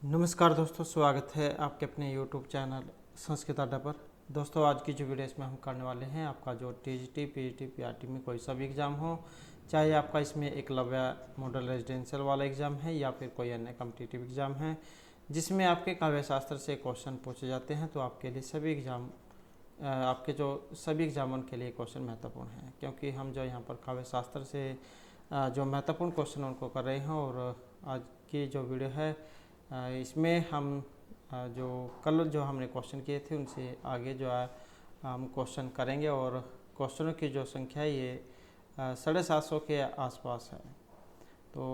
नमस्कार दोस्तों, स्वागत है आपके अपने YouTube चैनल संस्कृत अड्डा पर। दोस्तों, आज की जो वीडियो इसमें हम करने वाले हैं, आपका जो TGT, PGT, PRT में कोई सा भी एग्ज़ाम हो, चाहे आपका इसमें एकलव्य मॉडल रेजिडेंशियल वाला एग्ज़ाम है या फिर कोई अन्य कॉम्पिटिटिव एग्ज़ाम है जिसमें आपके काव्य शास्त्र से क्वेश्चन पूछे जाते हैं, तो आपके लिए सभी एग्ज़ाम आपके जो सभी एग्जामों के लिए क्वेश्चन महत्वपूर्ण हैं, क्योंकि हम जो यहाँ पर काव्य शास्त्र से जो महत्वपूर्ण क्वेश्चन उनको कर रहे हैं। और आज की जो वीडियो है इसमें हम जो कल जो हमने क्वेश्चन किए थे उनसे आगे जो है हम क्वेश्चन करेंगे, और क्वेश्चनों की जो संख्या है ये 750 के आसपास है। तो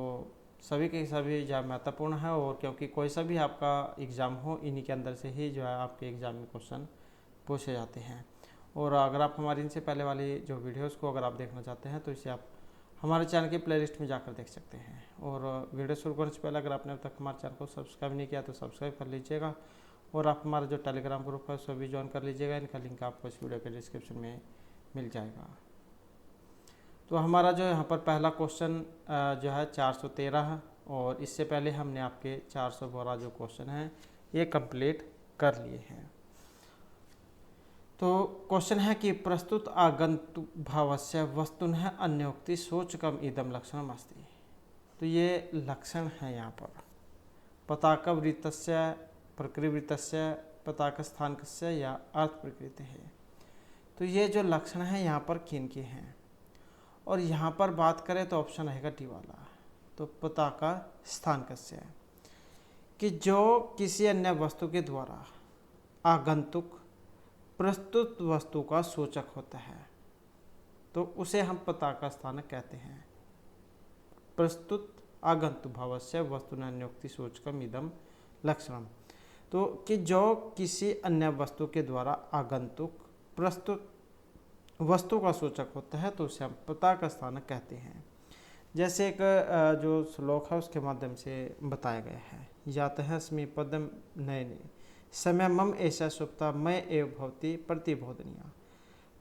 सभी के सभी जो महत्वपूर्ण है, और क्योंकि कोई सा भी आपका एग्ज़ाम हो, इन्हीं के अंदर से ही जो है आपके एग्ज़ाम में क्वेश्चन पूछे जाते हैं। और अगर आप हमारी इनसे पहले वाली जो वीडियोस को अगर आप देखना चाहते हैं तो इसे आप हमारे चैनल के प्लेलिस्ट में जाकर देख सकते हैं। और वीडियो शुरू करने से पहले अगर आपने अब तक हमारे चैनल को सब्सक्राइब नहीं किया तो सब्सक्राइब कर लीजिएगा, और आप हमारा जो टेलीग्राम ग्रुप है उसको भी ज्वाइन कर लीजिएगा। इनका लिंक आपको इस वीडियो के डिस्क्रिप्शन में मिल जाएगा। तो हमारा जो यहाँ पर पहला क्वेश्चन जो है 413 है, और इससे पहले हमने आपके 412 जो क्वेश्चन हैं ये कंप्लीट कर लिए हैं। तो क्वेश्चन है कि प्रस्तुत आगंतुक भावस्य वस्तुनः अन्योक्ति सूचकम इदम लक्षणम अस्ति। तो ये लक्षण है यहाँ पर पताका वृत्तस्य, प्रकृतिवृत्तस्य, पताका स्थानकस्य या अर्थ प्रकृति है। तो ये जो लक्षण है यहाँ पर किन के हैं, और यहाँ पर बात करें तो ऑप्शन रहेगा डी वाला, तो पताका स्थानकस्य, कि जो किसी अन्य वस्तु के द्वारा आगंतुक प्रस्तुत वस्तु का सूचक होता है तो उसे हम पताका स्थानक कहते हैं। प्रस्तुत आगंतुक भावस्य वस्तुनान्योक्ति सूचकम इदम लक्षणम, तो कि जो किसी अन्य वस्तु के द्वारा आगंतुक प्रस्तुत वस्तु का सूचक होता है तो उसे हम पताका स्थानक कहते हैं। जैसे एक जो श्लोक है उसके माध्यम से बताया गया है, यात है स्मीपदम नयने समय मम ऐसा सुप्ता मय एव भवती प्रतिबोधनिया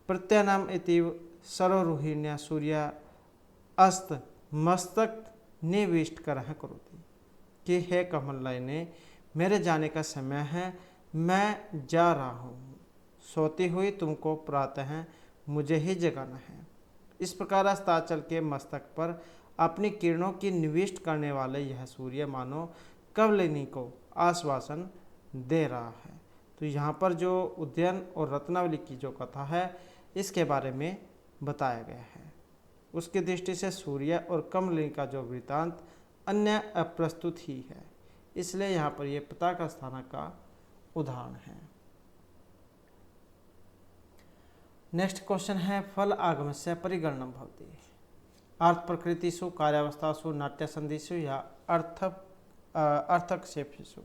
प्रत्यनाम इतिव सरोरुहिण्या सूर्या अस्त मस्तक निविष्ट कर करोती, कि हे कमल नयने मेरे जाने का समय है, मैं जा रहा हूँ, सोती हुई तुमको प्रातः मुझे ही जगाना है। इस प्रकार अस्ताचल के मस्तक पर अपनी किरणों की निविष्ट करने वाले यह सूर्य मानो कवलिनी को आश्वासन दे रहा है। तो यहाँ पर जो उद्यन और रत्नावली की जो कथा है इसके बारे में बताया गया है। उसकी दृष्टि से सूर्य और कमलिनी का जो वृत्तांत अन्य अप्रस्तुत ही है, इसलिए यहाँ पर ये पताका स्थानक का उदाहरण है। नेक्स्ट क्वेश्चन है फल आगमस्य परिगणनम भवति अर्थ प्रकृतिषु कार्यावस्थासु नाट्य संधिषु या अर्थक्षेपेषु।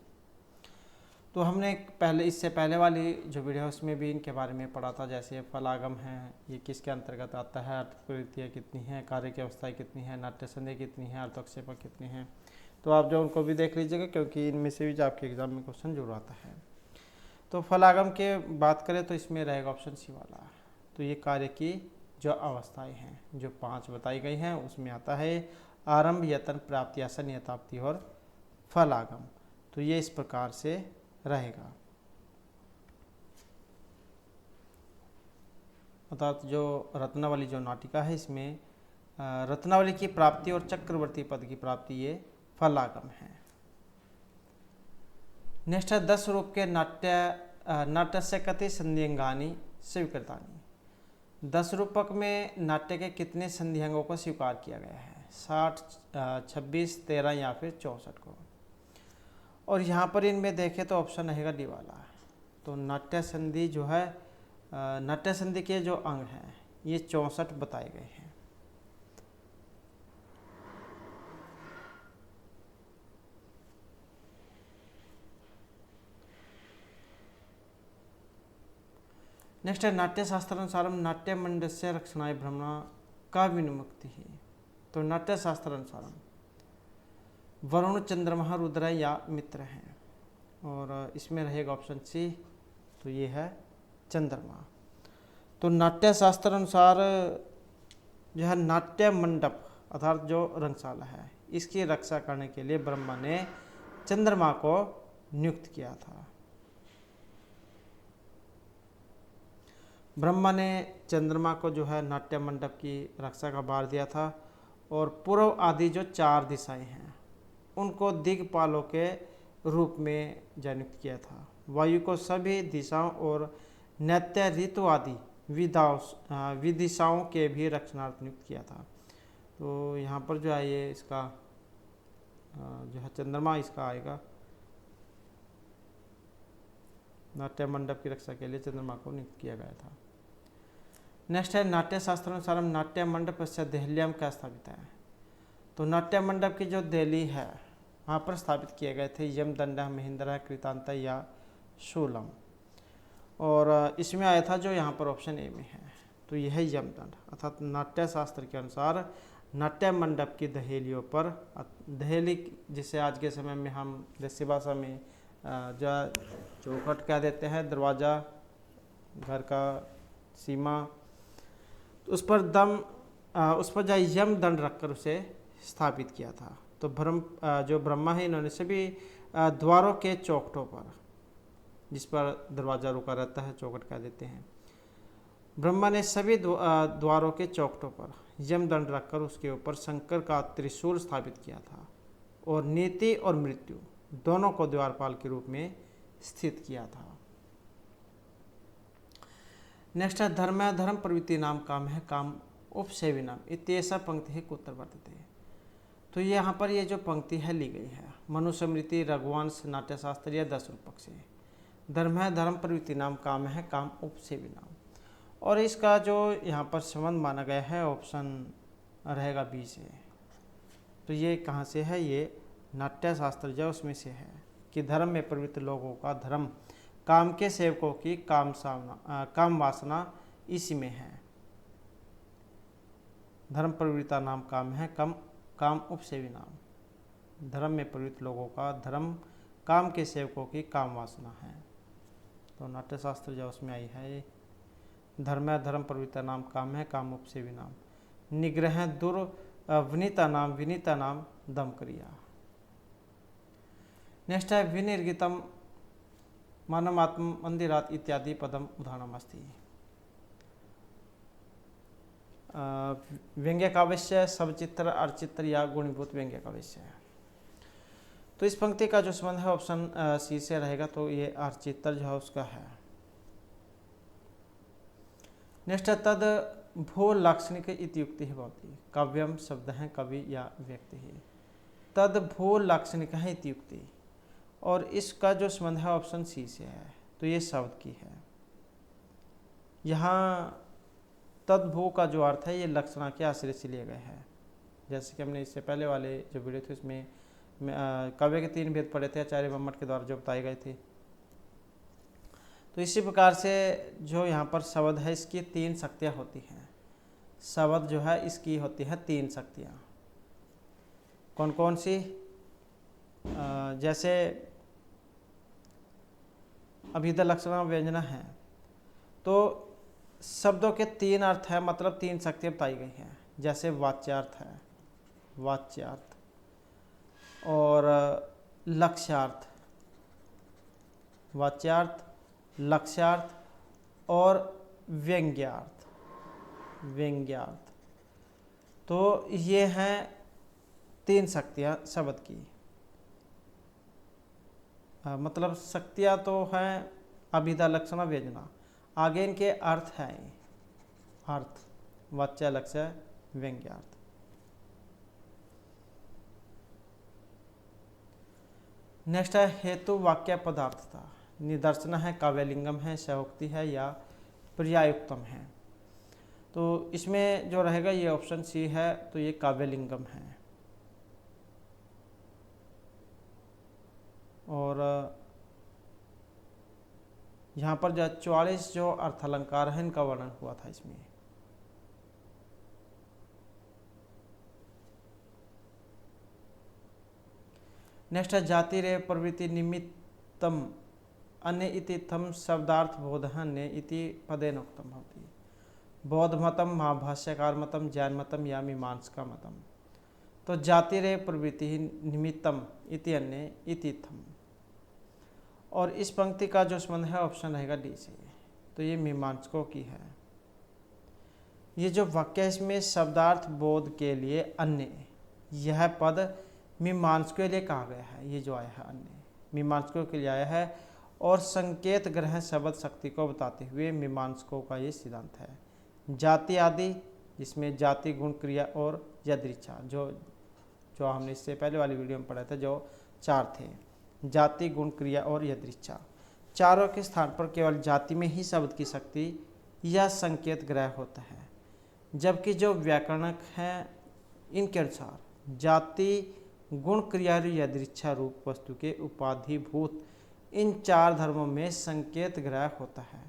तो हमने पहले इससे पहले वाली जो वीडियो उसमें भी इनके बारे में पढ़ा था। जैसे फलागम है, ये किसके अंतर्गत आता है, अर्थ प्रवृत्तियाँ कितनी हैं, कार्य की अवस्थाएँ कितनी हैं, नाट्य संधि कितनी है, अर्थक्षेप कितनी हैं। तो आप जो उनको भी देख लीजिएगा, क्योंकि इनमें से भी जो आपके एग्जाम में क्वेश्चन जरूर आता है। तो फलागम के बात करें तो इसमें रहेगा ऑप्शन सी वाला। तो ये कार्य की जो अवस्थाएँ हैं जो 5 बताई गई हैं उसमें आता है आरंभ, यत्न, प्राप्ति, आसन, यथाप्ति और फलागम। तो ये इस प्रकार से रहेगा। अर्थात जो रत्नावली जो नाटिका है इसमें रत्नावली की प्राप्ति और चक्रवर्ती पद की प्राप्ति ये फलागम है। नेक्स्ट है 10 रूप के नाट्यस्य कति संधिअंगानि स्वीकृतानि। 10 रूपक में नाट्य के कितने संधिअंगों को स्वीकार किया गया है, 60, 26, 13 या फिर 64 को। और यहाँ पर इनमें देखें तो ऑप्शन रहेगा डी वाला। तो नाट्य संधि जो है, नाट्य संधि के जो अंग हैं ये 64 बताए गए हैं। नेक्स्ट है नाट्य शास्त्रानुसारम नाट्य मंडस्य रक्षणाय ब्रह्मणा का विनुमुक्ति है। तो नाट्य शास्त्रानुसारम वरुण, चंद्रमा, रुद्र या मित्र हैं, और इसमें रहेगा ऑप्शन सी, तो ये है चंद्रमा। तो नाट्य शास्त्र अनुसार जो है नाट्य मंडप अर्थात जो रंगशाला है इसकी रक्षा करने के लिए ब्रह्मा ने चंद्रमा को नियुक्त किया था। ब्रह्मा ने चंद्रमा को जो है नाट्य मंडप की रक्षा का भार दिया था और पूर्व आदि जो 4 दिशाएं हैं उनको दिक्पालों के रूप में नियुक्त किया था। वायु को सभी दिशाओं और नैत्य ऋतु आदि विदिशाओं के भी रक्षणार्थ नियुक्त किया था। तो यहाँ पर जो है ये इसका जो है चंद्रमा इसका आएगा, नाट्य मंडप की रक्षा के लिए चंद्रमा को नियुक्त किया गया था। नेक्स्ट है नाट्य शास्त्रानुसार नाट्य मंडप से देहल्याम क्या स्थापित है। तो नाट्य मंडप की जो देहली है वहाँ पर स्थापित किए गए थे यमदंड, महेंद्र, कृतांत या शूलम। और इसमें आया था जो यहाँ पर ऑप्शन ए में है, तो यह है यमदंड। अर्थात नाट्य शास्त्र के अनुसार नाट्य मंडप की दहेलियों पर, दहेली जिसे आज के समय में हम देसी भाषा में जो चौखट कह देते हैं, दरवाज़ा, घर का सीमा, तो उस पर जो यमदंड रखकर उसे स्थापित किया था। तो जो ब्रह्मा है इन्होंने सभी द्वारों के चौखटों पर, जिस पर दरवाज़ा रुका रहता है चौखट कह देते हैं, ब्रह्मा ने सभी द्वारों के चौखटों पर यमदंड रखकर उसके ऊपर शंकर का त्रिशूल स्थापित किया था और नीति और मृत्यु दोनों को द्वारपाल के रूप में स्थित किया था। नेक्स्ट है धर्म प्रवृत्ति नाम काम है काम उपसेवी नाम इत्येषा पंक्ति है कुत्र वर्तते। तो यहाँ पर ये जो पंक्ति है ली गई है मनुस्मृति, रघुवंश, नाट्यशास्त्र या 10 रूपक से। धर्म प्रवृत्ति नाम काम है काम उपसेवी नाम, और इसका जो यहाँ पर संबंध माना गया है ऑप्शन रहेगा बी से। तो ये कहाँ से है, ये नाट्यशास्त्र जो उसमें से है कि धर्म में प्रवृत्त लोगों का धर्म, काम के सेवकों की काम वासना इसी में है। धर्म प्रवृत्ता नाम काम है काम उपसेवी नाम, धर्म में प्रवृत्त लोगों का धर्म काम के सेवकों की काम वासना है। तो नाट्यशास्त्र जो उसमें आई है धर्म प्रवृत्ता नाम काम है काम उपसेवी नाम, निग्रह विनीता नाम दम क्रिया। नेक्स्ट है विनिर्गितम मानमात्म मंदिरात इत्यादि पदम उदाहरणमस्ति। व्यंग्य काव्य, सबचित्र, अर्चित्र या गुणीभूत व्यंग्य काव्य। तो इस पंक्ति का जो संबंध है ऑप्शन सी से रहेगा, तो ये अर्चित्र जो है उसका है। नेक्स्ट है तद भू लाक्षणिक इत्युक्ति ही भवति। काव्यम शब्द है कवि या व्यक्ति ही, तद भू लाक्षणिक है इत्युक्ति, और इसका जो संबंध है ऑप्शन सी से है, तो ये शब्द की है। यहाँ तद्भू का जो अर्थ है ये लक्षणा के आश्रय से लिए गए हैं। जैसे कि हमने इससे पहले वाले जो वीडियो थे उसमें काव्य के 3 भेद पढ़े थे आचार्य बम्मट के द्वारा जो बताए गए थे। तो इसी प्रकार से जो यहाँ पर शब्द है इसकी 3 शक्तियाँ होती हैं। शब्द जो है इसकी होती है 3 शक्तियाँ। कौन कौन सी? जैसे अभिध लक्षणा व्यंजना है, तो शब्दों के 3 अर्थ है, मतलब 3 शक्तियाँ बताई गई हैं। जैसे वाच्यार्थ है, वाच्यार्थ, और लक्ष्यार्थ, वाच्यार्थ, लक्ष्यार्थ और व्यंग्यार्थ, व्यंग्यार्थ। तो ये हैं 3 शक्तियाँ शब्द की। मतलब शक्तियाँ तो हैं अभिधा लक्षणा व्यंजना, आगे इनके अर्थ हैं, अर्थ वाच्य लक्ष्य व्यंग्यार्थ। नेक्स्ट है हेतु वाक्य पदार्थता। निदर्शन है, काव्यलिंगम है, सहोक्ति है या पर्यायुक्तम है। तो इसमें जो रहेगा ये ऑप्शन सी है, तो ये काव्यलिंगम है। और यहाँ पर जो 44 जो अर्थालंकार है इनका वर्णन हुआ था इसमें। नेक्स्ट है जाति रे प्रवृत्ति निमित्तम अन्य इति थम शब्दार्थ बोधन्य इति पदेन उक्तम भवति। बौद्ध मतम, महाभाष्यकार मतम, जैन मतम या मीमांसका मतम। तो जातिरेव प्रवृत्ति निमित्तम इति अन्य इति थम। और इस पंक्ति का जो संबंध है ऑप्शन रहेगा डी से। तो ये मीमांसकों की है। ये जो वाक्य है इसमें शब्दार्थ बोध के लिए अन्य, यह पद मीमांसकों के लिए कहा गया है। ये जो आया है अन्य मीमांसकों के लिए आया है और संकेत ग्रहण शब्द शक्ति को बताते हुए मीमांसकों का ये सिद्धांत है। जाति आदि, जिसमें जाति गुण क्रिया और यदृच्छा, जो हमने इससे पहले वाली वीडियो में पढ़ा था, जो 4 थे, जाति गुण क्रिया और यदृच्छा, चारों के स्थान पर केवल जाति में ही शब्द की शक्ति या संकेत ग्रह होता है। जबकि जो व्याकरणक हैं इनके अनुसार जाति गुण क्रिया और यदृच्छा रूप वस्तु के उपाधिभूत इन 4 धर्मों में संकेत ग्रह होता है।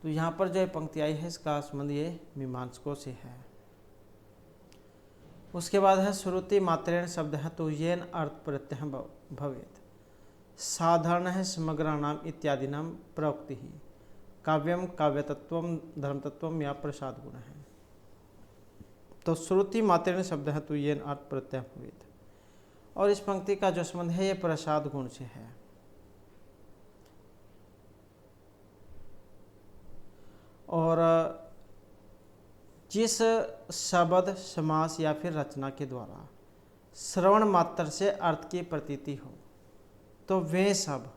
तो यहाँ पर जो पंक्ति आई है इसका संबंध ये मीमांसकों से है। उसके बाद है श्रुति मात्रेण शब्द है तो येन अर्थ प्रत्यय भवेत् साधारण है समग्राणाम इत्यादि नाम प्रवक्ति ही काव्यम काव्यतत्वम धर्मतत्वम या प्रसाद गुण है। तो श्रुति मात्रेण शब्द है तो येन अर्थ प्रत्यय भवेत्, और इस पंक्ति का जो संबंध है ये प्रसाद गुण से है। और जिस शब्द समास या फिर रचना के द्वारा श्रवण मात्र से अर्थ की प्रतीति हो तो वे सब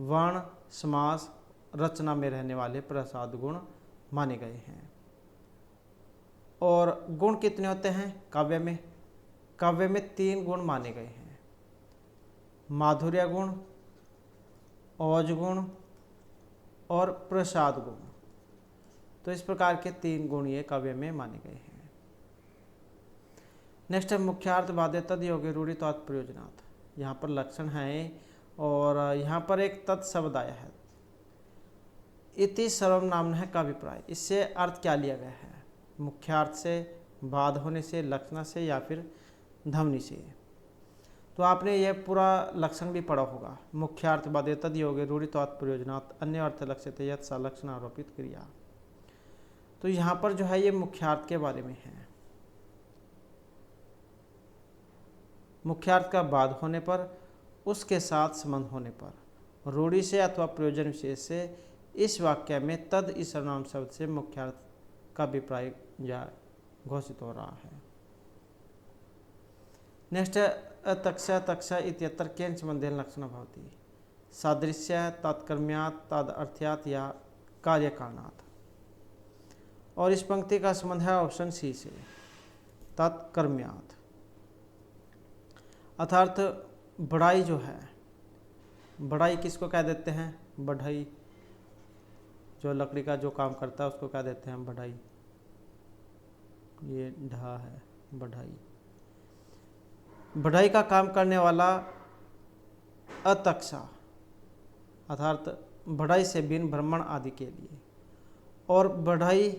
वर्ण समास रचना में रहने वाले प्रसाद गुण माने गए हैं। और गुण कितने होते हैं काव्य में? काव्य में 3 गुण माने गए हैं, माधुर्य गुण, ओज गुण और प्रसाद गुण। तो इस प्रकार के 3 गुण ये काव्य में माने गए हैं। नेक्स्ट है मुख्यार्थ बाध्य तद योग्य रूढ़ि तत् प्रयोजनात्। यहाँ पर लक्षण है और यहाँ पर एक तत् शब्द आया है, इति सर्वनाम है का अभिप्राय। इससे अर्थ क्या लिया गया है? मुख्यार्थ से, बाध होने से, लक्षण से या फिर ध्वनि से। तो आपने यह पूरा लक्षण भी पढ़ा होगा। मुख्यार्थ बाध्य तद योग्य रूढ़ि तत् प्रयोजनात् अन्य अर्थ लक्ष्यते यत् सा लक्षण आरोपित क्रिया। तो यहाँ पर जो है ये मुख्यार्थ के बारे में है। मुख्यार्थ का बाध होने पर, उसके साथ संबंध होने पर, रूढ़ि से अथवा प्रयोजन विशेष से इस वाक्य में तद इस सर्वनाम शब्द से मुख्यार्थ का अभिप्राय या घोषित हो रहा है। नेक्स्ट तक्ष तक्ष इत्यत्र केन संबंधेन लक्षण भवति सादृश्य तात्कर्म्यात् तदर्थ्यात् या कार्यकारणात्। और इस पंक्ति का संबंध है ऑप्शन सी से, तात्कर्म्यात्। अर्थात बढ़ाई जो है, बढ़ाई किसको कह देते हैं? बढ़ई। जो लकड़ी का जो काम करता है उसको कह देते हैं बढ़ाई। ये ढा है बढ़ाई। बढ़ाई का काम करने वाला अतक्षा, अर्थात बढ़ाई से बिन भ्रमण आदि के लिए। और बढ़ाई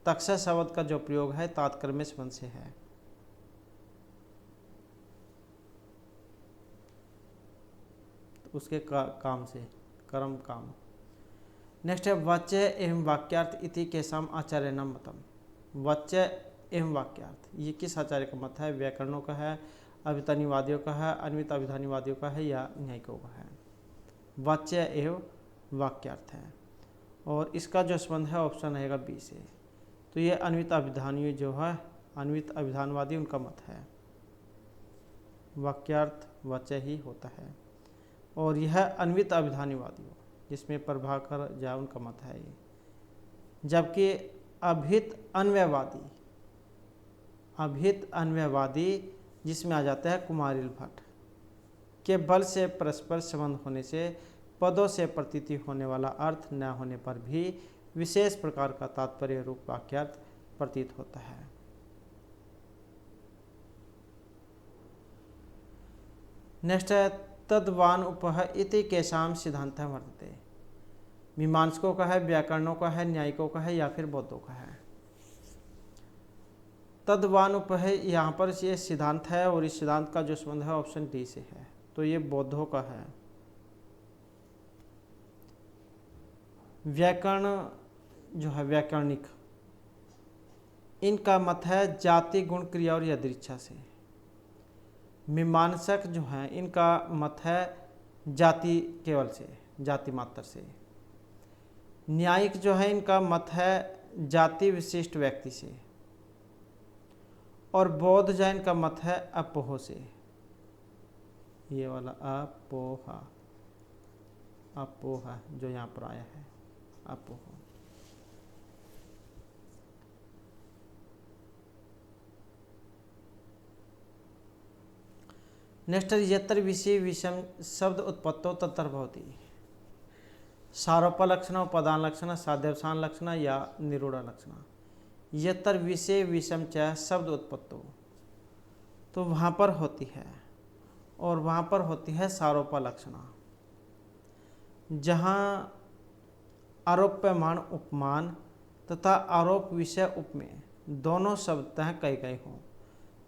तक्षा शब्द का जो प्रयोग है तात्कर्म्य संबंध से है। उसके काम से, कर्म काम। नेक्स्ट है वाच्य एवं वाक्यार्थ इति केशाम आचार्य नाम मतम। वाच्य एवं वाक्यार्थ ये किस आचार्य का मत है? व्याकरणों का है, अभिधानीवादियों का है, अन्वित अभिधानीवादियों का है या न्यायिकों का है? वाच्य एवं वाक्यार्थ है। और इसका जो संबंध है ऑप्शन रहेगा बी से। तो ये अन्वित अभिधानी जो है, अन्वित अभिधानवादी उनका मत है, वाक्यार्थ वाच्य ही होता है। और यह अन्वित अभिधानीवादियों जिसमें प्रभाकर झा उनका मत है ये। जबकि अभित अन्वयवादी जिसमें आ जाता है कुमारिल भट्ट के बल से परस्पर संबंध होने से पदों से प्रतीति होने वाला अर्थ न होने पर भी विशेष प्रकार का तात्पर्य रूप वाक्यार्थ प्रतीत होता है। नेक्स्ट है तद्वान उपह इति केशाम सिद्धांत वर्तते। मीमांसकों का है, व्याकरणों का है, न्यायिकों का है या फिर बौद्धों का है? तद्वान उपह यहाँ पर ये सिद्धांत है और इस सिद्धांत का जो संबंध है ऑप्शन डी से है। तो ये बौद्धों का है। व्याकरण जो है व्याकरणिक, इनका मत है जाति गुण क्रिया और यदृच्छा से। मीमांसक जो हैं इनका मत है जाति केवल से, जाति मात्र से। न्यायिक जो है इनका मत है जाति विशिष्ट व्यक्ति से। और बौद्ध जैन का मत है अपोह से। ये वाला अपोहा, अपोहा जो यहाँ पर आया है अपोह। नेक्स्ट यत्र विषय विषम शब्द उत्पत्तो तत्र भवति। सारोपलक्षण, पदान लक्षण, साध्यवसान लक्षण या निरूढ़ लक्षण। यत्र विषय विषम च शब्द उत्पत्तो, तो वहाँ पर होती है, और वहाँ पर होती है सारोपलक्षणा, जहाँ आरोप्यमान उपमान तथा आरोप विषय उपमेय दोनों शब्दतः कहे गए हों,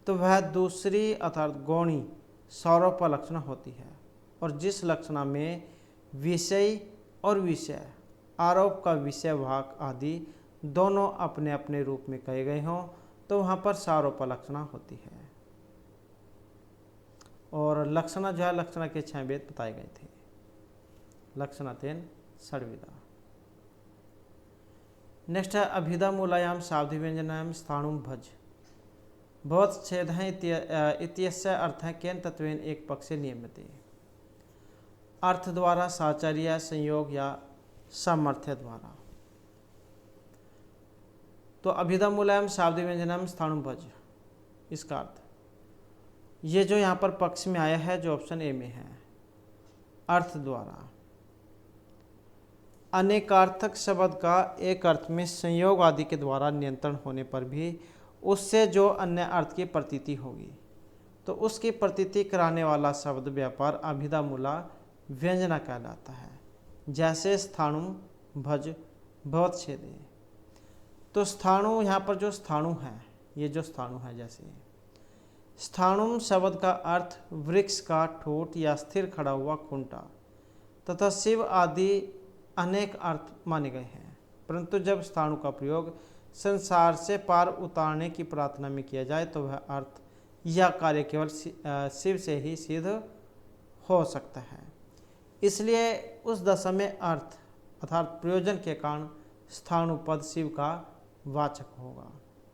तो वह दूसरी अर्थात गौणी सारोपलक्षणा होती है। और जिस लक्षणा में विषय और विषय, आरोप का विषय भाग आदि दोनों अपने अपने रूप में कहे गए हों, तो वहाँ पर सारोपलक्षणा होती है। और लक्षणा जो है, लक्षणा के 6 भेद बताए गए थे। लक्षणातेन षड्विधा। नेक्स्ट है अभिधा मूलायाम सावधि व्यंजनायाम स्थाणुम भज बहुत छेद है इत्यस्य अर्थ है केन तत्वेन एक पक्ष से नियमित। अर्थ द्वारा, साचार्य, संयोग या सामर्थ्य द्वारा। तो अभिधा मूलायाम सावधि व्यंजनायाम स्थाणुम भज, इसका अर्थ ये जो यहाँ पर पक्ष में आया है, जो ऑप्शन ए में है, अर्थ द्वारा। अनेकार्थक शब्द का एक अर्थ में संयोग आदि के द्वारा नियंत्रण होने पर भी उससे जो अन्य अर्थ की प्रतीति होगी, तो उसकी प्रतीति कराने वाला शब्द व्यापार अभिधा मूला व्यंजना कहलाता है। जैसे स्थाणु भज बहुत छेदे। तो स्थाणु, यहाँ पर जो स्थाणु है, ये जो स्थाणु है, जैसे स्थाणुम शब्द का अर्थ वृक्ष का ठोट या स्थिर खड़ा हुआ खूंटा तथा शिव आदि अनेक अर्थ माने गए हैं। परंतु जब स्थाणु का प्रयोग संसार से पार उतारने की प्रार्थना में किया जाए, तो वह अर्थ या कार्य केवल शिव से ही सिद्ध हो सकता है। इसलिए उस दशा में अर्थ अर्थात प्रयोजन के कारण स्थाणु पद शिव का वाचक होगा।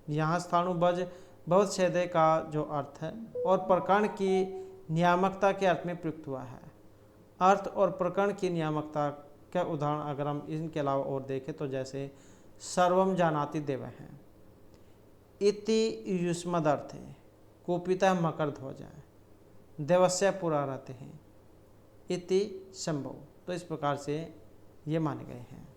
यहाँ स्थाणु भज बहुत छेदे का जो अर्थ है और प्रकरण की नियामकता के अर्थ में प्रयुक्त हुआ है। अर्थ और प्रकरण की नियामकता का उदाहरण अगर हम इनके अलावा और देखें, तो जैसे सर्वम जानाति देव हैं, इति युष्मद अर्थ है, कुपिता मकर ध्वज है, देवस्य पुरा रहते हैं, इति संभव। तो इस प्रकार से ये माने गए हैं।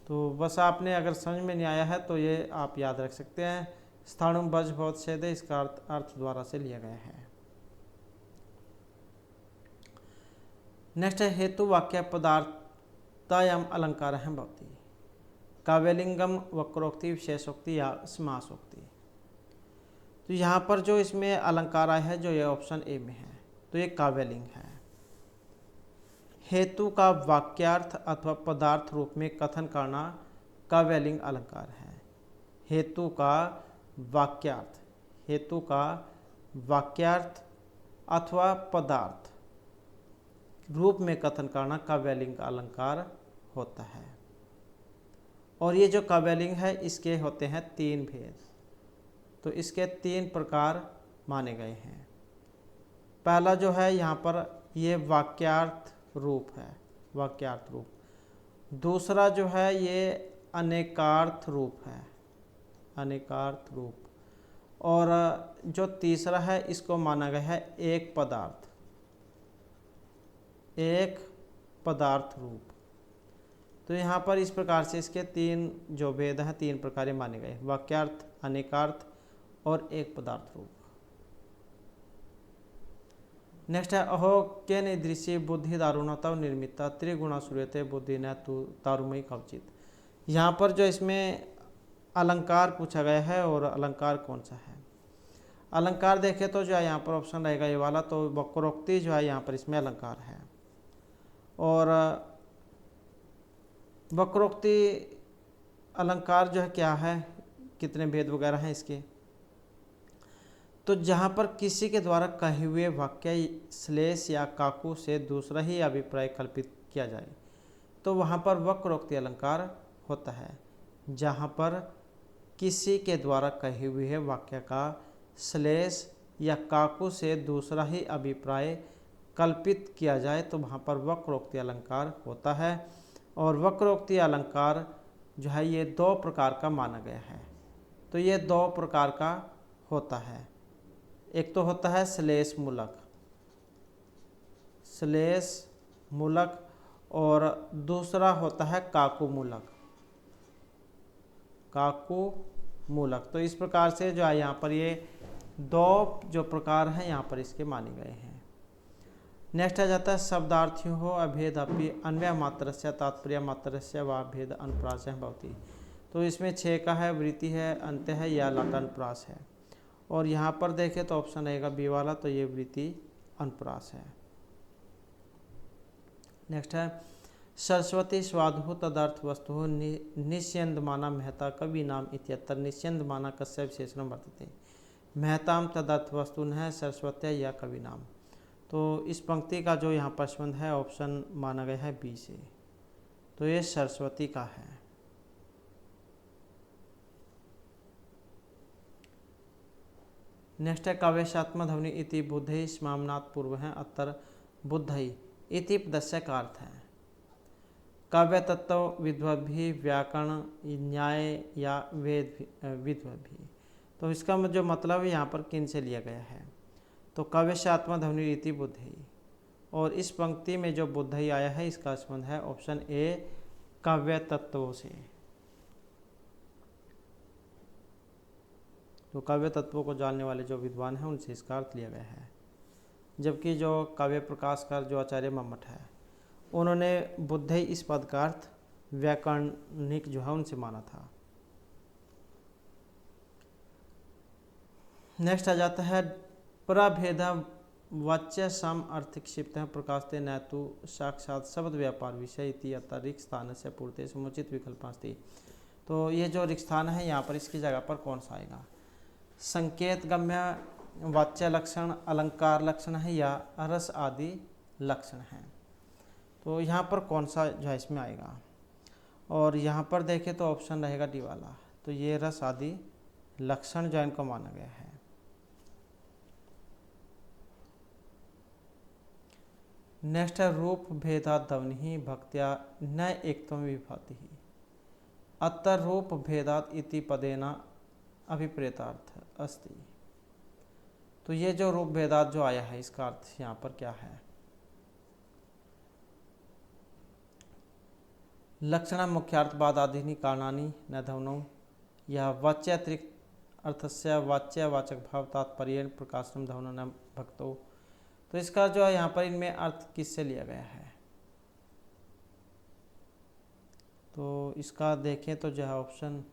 तो बस आपने अगर समझ में नहीं आया है तो ये आप याद रख सकते हैं। स्थाणु भज बहुत छेद है, इसका अर्थ द्वारा से लिया गया है। नेक्स्ट है हेतु वाक्य पदार्थायाम अलंकार है भवती। काव्यलिंगम, वक्रोक्ति, विशेषोक्ति या समासोक्ति। तो यहाँ पर जो इसमें अलंकार आया है, जो ये ऑप्शन ए में है, तो ये काव्यलिंग है। हेतु का वाक्यार्थ अथवा पदार्थ रूप में कथन करना काव्यलिंग अलंकार है। हेतु का वाक्यार्थ, हेतु का वाक्यार्थ अथवा पदार्थ रूप में कथन करना काव्यलिंग का अलंकार होता है। और ये जो काव्यलिंग है, इसके होते हैं 3 भेद। तो इसके 3 प्रकार माने गए हैं। पहला जो है यहाँ पर ये वाक्यार्थ रूप है, वाक्यार्थ रूप। दूसरा जो है ये अनेकार्थ रूप है, अनेकार्थ रूप। और जो तीसरा है, इसको माना गया है एक पदार्थ, एक पदार्थ रूप। तो यहाँ पर इस प्रकार से इसके 3 जो भेद हैं, 3 प्रकार माने गए, वाक्यार्थ, अनेकार्थ और एक पदार्थ रूप। नेक्स्ट है अहो के निदृश्य बुद्धि दारुणता निर्मिता त्रिगुणा सूर्यते बुद्धि न तु तारुमयी कवचित। यहाँ पर जो इसमें अलंकार पूछा गया है, और अलंकार कौन सा है। अलंकार देखें तो जो है यहाँ पर ऑप्शन रहेगा ये वाला, तो वक्रोक्ति जो है यहाँ पर इसमें अलंकार है। और वक्रोक्ति अलंकार जो है क्या है, कितने भेद वगैरह हैं इसके। तो जहाँ पर किसी के द्वारा कहे हुए वाक्य श्लेष या काकू से दूसरा ही अभिप्राय कल्पित किया जाए तो वहाँ पर वक्रोक्ति अलंकार होता है। जहाँ पर किसी के द्वारा कहे हुए वाक्य का श्लेष या काकू से दूसरा ही अभिप्राय कल्पित किया जाए तो वहाँ पर वक्रोक्ति अलंकार होता है। और वक्रोक्ति अलंकार जो है ये दो प्रकार का माना गया है। तो ये दो प्रकार का होता है, एक तो होता है श्लेष मूलक और दूसरा होता है काकू मूलक। तो इस प्रकार से जो है यहाँ पर ये दो जो प्रकार हैं यहाँ पर इसके माने गए हैं। नेक्स्ट आ जाता है शब्दार्थियों हो अभेद अपि अन्वय मात्रस्य तात्पर्य मात्रस्य व भेद अनुप्रास भवति। तो इसमें 6 का है, वृत्ति है, अंत्य है या लट अनुप्रास है। और यहाँ पर देखें तो ऑप्शन रहेगा बी वाला, तो ये वृत्ति अनुप्रास है। नेक्स्ट है सरस्वती स्वादु तदर्थ वस्तु निस्यन्दमाना महता कवि नाम इत्यत्र निस्यन्दमाना कस्य विशेषणं वर्तते महताम तदर्थ वस्तु है सरस्वत्या या कवि नाम। तो इस पंक्ति का जो यहाँ पर संबंध है ऑप्शन माना गया है बी से, तो ये सरस्वती का है। नेक्स्ट है काव्यशात्म ध्वनि इति बुद्धि स्मामनात् पूर्व है अतर बुद्धि इति पदस्य का अर्थ है काव्य तत्व विद्वद्भि व्याकरण न्याय या वेद विद्वद्भि। तो इसका जो मतलब यहाँ पर किन से लिया गया है, तो काव्यशात्म ध्वनि इति बुद्धि, और इस पंक्ति में जो बुद्धि आया है इसका संबंध है ऑप्शन ए काव्य तत्वों से। तो काव्य तत्वों को जानने वाले जो विद्वान हैं उनसे इसका अर्थ लिया गया है। जबकि जो काव्य प्रकाशकार जो आचार्य मम्मट है उन्होंने बुद्धि इस पद का अर्थ व्याकरणिक जो है उनसे माना था। नेक्स्ट आ जाता है प्रभेद वाच्य सम अर्थिक्षिप्त प्रकाशते न तो साक्षात शब्द व्यापार विषय इति अतः रिक्त स्थान से पूर्ति समुचित विकल्पास्ति। तो ये जो रिक्त स्थान है यहाँ पर इसकी जगह पर कौन सा आएगा, संकेत गम्य वाच्य लक्षण अलंकार लक्षण है या रस आदि लक्षण है। तो यहाँ पर कौन सा जो है इसमें आएगा, और यहाँ पर देखें तो ऑप्शन रहेगा डी वाला, तो ये रस आदि लक्षण जो इनको माना गया है। नेक्स्ट है रूप भेदा ध्वनि भक्त्या न एकत्वं विभाति अतः रूप भेदात इति पदेना अभिप्रेतार्थ अस्ति। तो ये जो रूप भेदात जो आया है इसका अर्थ यहाँ पर क्या है, लक्षण मुख्यार्थवाद आदि कारणानि न ध्वनौ या वाच्यातिरिक्त अर्थस्य वाच्यवाचक भाव तात्पर्य प्रकाशनम ध्वनो न भक्तो। तो इसका जो है यहाँ पर इनमें अर्थ किससे लिया गया है, तो इसका देखें तो जो है ऑप्शन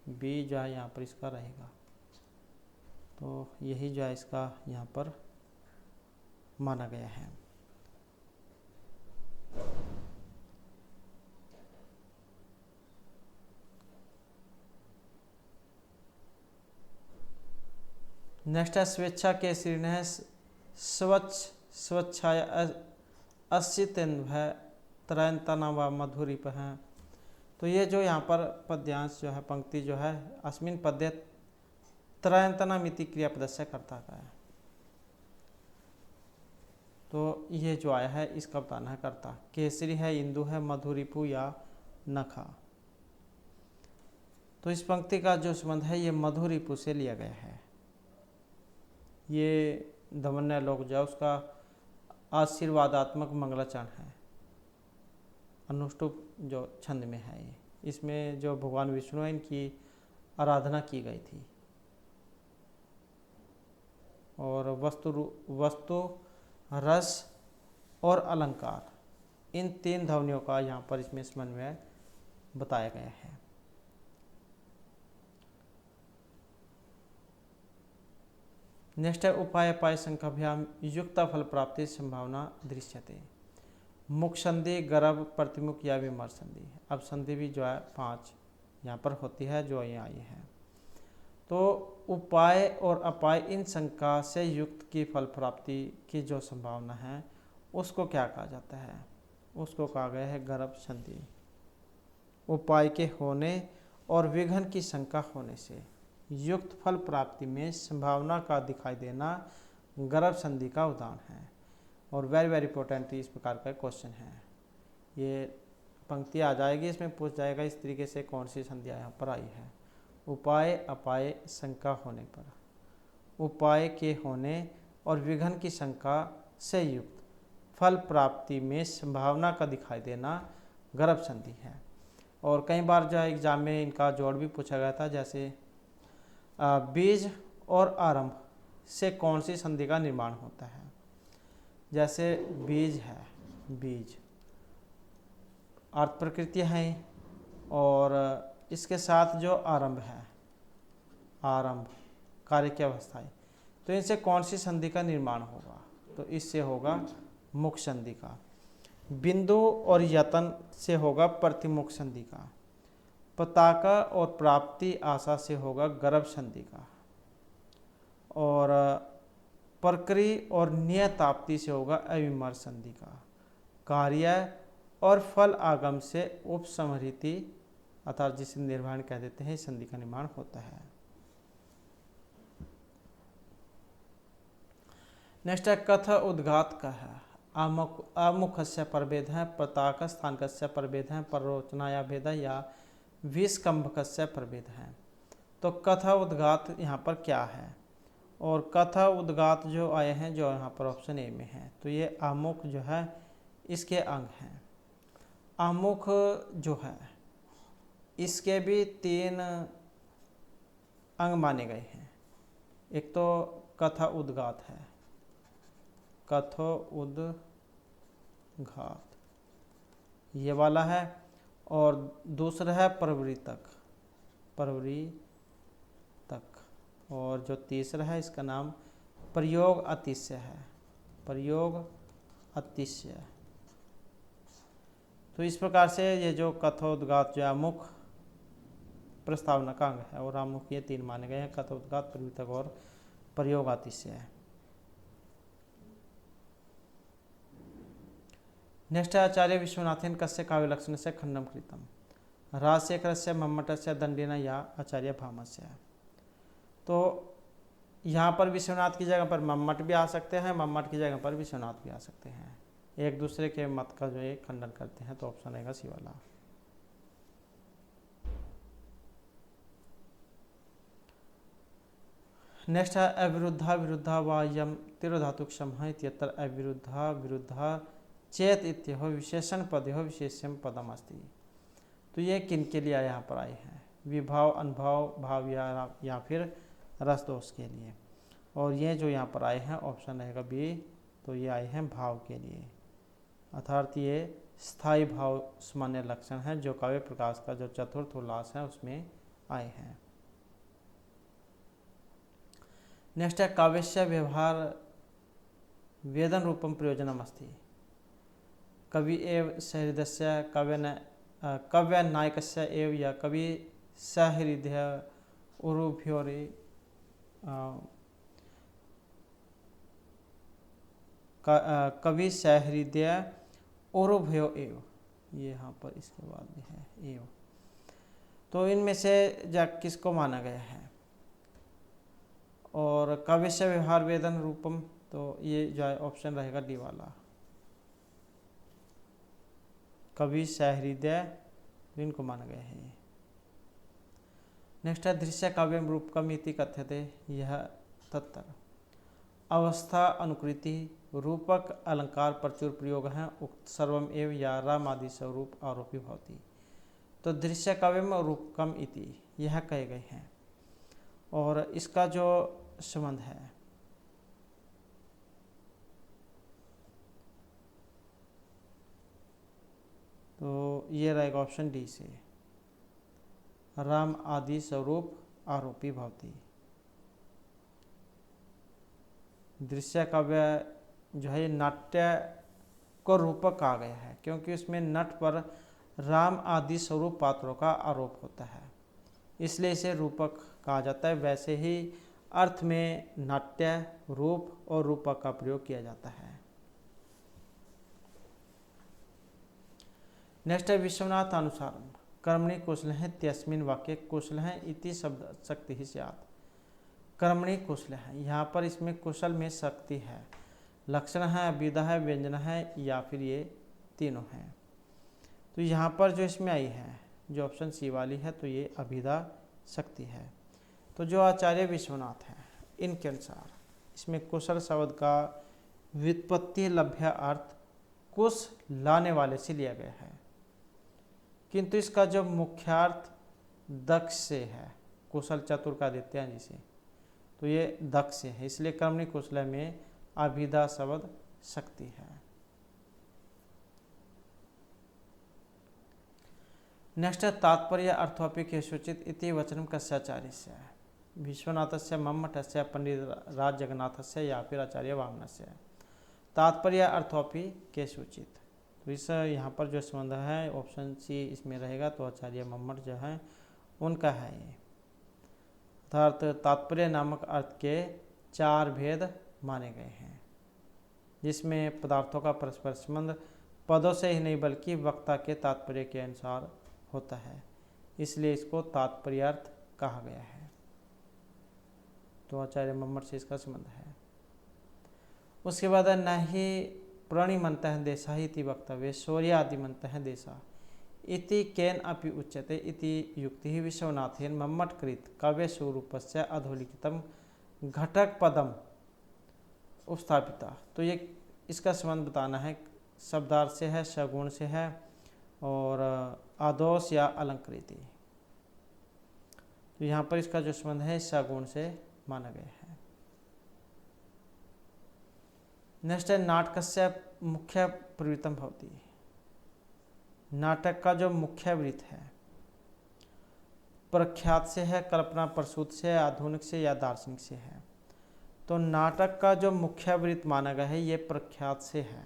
बी जो है यहाँ पर इसका रहेगा। तो यही जो है इसका यहाँ पर माना गया है। नेक्स्ट है स्वेच्छा के शीर्ण है स्वच्छाया अस्तित्व त्रयंतना व मधुरिप है। तो ये जो यहाँ पर पद्यांश जो है पंक्ति जो है अस्मिन पद्य त्रयंतना मिति क्रियापदस्य कर्ता का है। तो ये जो आया है इसका बताना है कर्ता, केसरी है, इंदु है, मधुरिपु या नखा। तो इस पंक्ति का जो संबंध है ये मधुरिपु से लिया गया है। ये धमन्य लोक जो उसका आशीर्वादात्मक मंगलाचरण है, अनुष्टुप जो छंद में है ये, इसमें जो भगवान विष्णु है इनकी आराधना की गई थी। और वस्तु रस और अलंकार इन 3 ध्वनियों का यहाँ पर इसमें समन्वय बताया गया है। नेक्स्ट है उपाय पाय संख्याभ्याम युक्त फल प्राप्ति संभावना दृश्यते मुख संधि गर्भ प्रतिमुख या विमर संधि। अब संधि भी जो है 5 यहाँ पर होती है जो ये आई है। तो उपाय और अपाय इन शंका से युक्त की फल प्राप्ति की जो संभावना है उसको क्या कहा जाता है, उसको कहा गया है गर्भ संधि। उपाय के होने और विघ्न की शंका होने से युक्त फल प्राप्ति में संभावना का दिखाई देना गर्भ संधि का उदाहरण है। और वेरी इंपॉर्टेंट इस प्रकार का क्वेश्चन है, ये पंक्ति आ जाएगी, इसमें पूछ जाएगा इस तरीके से कौन सी संध्या यहाँ पर आई है। उपाय अपाय शंका होने पर, उपाय के होने और विघ्न की शंका से युक्त फल प्राप्ति में संभावना का दिखाई देना गर्भ संधि है। और कई बार जो एग्जाम में इनका जोड़ भी पूछा गया था, जैसे बीज और आरंभ से कौन सी संधि का निर्माण होता है। जैसे बीज है, बीज अर्थ प्रकृति है और इसके साथ जो आरंभ है, आरंभ कार्य की अवस्था है, तो इनसे कौन सी संधि का निर्माण होगा, तो इससे होगा मुख संधि का। बिंदु और यतन से होगा प्रतिमुख संधि का। पताका और प्राप्ति आशा से होगा गर्भ संधि का। और प्रक्रिय और नियताप्ति से होगा अविमर संधि का। कार्य और फल आगम से उपसंहृति अर्थात जिसे निर्वहन कह देते हैं, संधि का निर्माण होता है। नेक्स्ट है कथ उद्घात का है। अमुखस्य प्रभेद है, पताक स्थानकस्य प्रभेद है, प्ररोचनाया भेद या विषकंभकस्य प्रभेद है। तो कथा उद्घात यहाँ पर क्या है, और कथा उद्घात जो आए हैं जो यहाँ पर ऑप्शन ए में है, तो ये आमुख जो है इसके अंग हैं। आमुख जो है इसके भी 3 अंग माने गए हैं। एक तो कथा उद्घात है, कथो उद्घात ये वाला है, और दूसरा है प्रवृत्तक, प्रवृत्तक, और जो तीसरा है इसका नाम प्रयोग अतिशय है, प्रयोग अतिशय। तो इस प्रकार से ये जो कथोद्गात जो अमुख प्रस्तावना का अंग है और अमुख ये 3 माने गए हैं, कथोद्गात, प्रवृत्तक और प्रयोग अतिशय। नेक्स्ट है आचार्य विश्वनाथेन कस्य काव्य लक्षण से खंडम कृतम। राजशेखरस्य मम्मटस्य दंडेन या आचार्य भामस्य। तो यहाँ पर विश्वनाथ की जगह पर मम्मट भी आ सकते हैं, मम्मट की जगह पर विश्वनाथ भी आ सकते हैं, एक दूसरे के मत का जो है खंडन करते हैं। तो ऑप्शन रहेगा सी वाला। नेक्स्ट है अविरुद्धा विरुद्धा व यम तिरोधातुक समः इत्यत्र अविरुद्धा विरुद्धा चेत इत्यहो विशेषण पदयो विशेष्यम पदम अस्ति। तो ये किन के लिए यहाँ पर आए हैं, विभाव, अनुभव, भाव या फिर रस दोष के लिए। और ये जो यहाँ पर आए हैं ऑप्शन रहेगा बी, तो ये आए हैं भाव के लिए, अर्थात ये स्थायी भाव सामान्य लक्षण है जो काव्य प्रकाश का जो चतुर्थ उल्लास है उसमें आए हैं। नेक्स्ट है काव्यस्य व्यवहार वेदन रूपम प्रयोजनम अस्ति। कवि एव सहृदस्य काव्य नायकस्य एव या कवि सहृदय उरुभ्योरे कवि सहृदय उरुभ्यो एव, ये यहाँ पर इसके बाद भी है एव। तो इनमें से किसको माना गया है, और काव्य से व्यवहार वेदन रूपम, तो ये जो है ऑप्शन रहेगा डी वाला, कवि सहृदय इनको माना गया है। नेक्स्ट है दृश्य काव्यम रूपकम इति कथ्यते, यह तत्तर अवस्था अनुकृति रूपक अलंकार प्रचुर प्रयोग है, उक्त सर्वम एव या राम आदि स्वरूप आरोपी भवति। तो दृश्य काव्यम रूपकम इति यह कहे गए हैं, और इसका जो संबंध है तो ये रहेगा ऑप्शन डी से, राम आदि स्वरूप आरोपी भवति। दृश्य काव्य जो है नाट्य को रूपक कहा गया है, क्योंकि उसमें नट पर राम आदि स्वरूप पात्रों का आरोप होता है, इसलिए इसे रूपक कहा जाता है। वैसे ही अर्थ में नाट्य, रूप और रूपक का प्रयोग किया जाता है। नेक्स्ट है विश्वनाथ अनुसारम कर्मणि कुशल है त्यस्मिन वाक्य कुशल है इति शब्द शक्ति ही स्यात्। कर्मणि कुशल है, यहाँ पर इसमें कुशल में शक्ति है, लक्षण है, अभिधा है, व्यंजन है या फिर ये तीनों हैं। तो यहाँ पर जो इसमें आई है जो ऑप्शन सी वाली है तो ये अभिधा शक्ति है। तो जो आचार्य विश्वनाथ हैं इनके अनुसार इसमें कुशल शब्द का व्युत्पत्ति लभ्य अर्थ कुश लाने वाले से लिया गया है, किंतु इसका जो मुख्यार्थ दक्ष से है, कुशल चतुर का देते हैं जिसे, तो ये दक्ष से है, इसलिए कर्मणि कुशल में अभिधा शब्द शक्ति है। नेक्स्ट है तात्पर्य अर्थोपि केषुचित् इति वचनम कस्याचार्यस्य। विश्वनाथस्य मम्मटस्य पंडित राज जगन्नाथस्य या फिर आचार्य वामनस्य। तात्पर्य अर्थोपि केषुचित्, तो इस यहाँ पर जो संबंध है ऑप्शन सी इसमें रहेगा, तो आचार्य मम्मट जो है उनका है ये। अर्थात तात्पर्य नामक अर्थ के 4 भेद माने गए हैं, जिसमें पदार्थों का परस्पर संबंध पदों से ही नहीं बल्कि वक्ता के तात्पर्य के अनुसार होता है, इसलिए इसको तात्पर्यार्थ कहा गया है। तो आचार्य मम्मट से इसका संबंध है। उसके बाद न ही प्रणिमंतः देशा इति वक्तव्य शौर्य आदि मंतः देशा इति केन अपि उच्यते इति युक्ति विश्वनाथेन मम्मटकृत काव्य स्वरूपस्य अधोलिखितम घटक पदम उपस्थापिता। तो ये इसका संबंध बताना है, शब्दार्थ से है, सगुण से है और आदोष या अलंकृति। तो यहाँ पर इसका जो संबंध है सगुण से माना गया है। नेक्स्ट है नाटकस्य मुख्य प्रवृत्तम भवति। नाटक का जो मुख्य वृत्त है प्रख्यात से है, कल्पना प्रसूत से, आधुनिक से या दार्शनिक से है। तो नाटक का जो मुख्य वृत्त माना गया है ये प्रख्यात से है।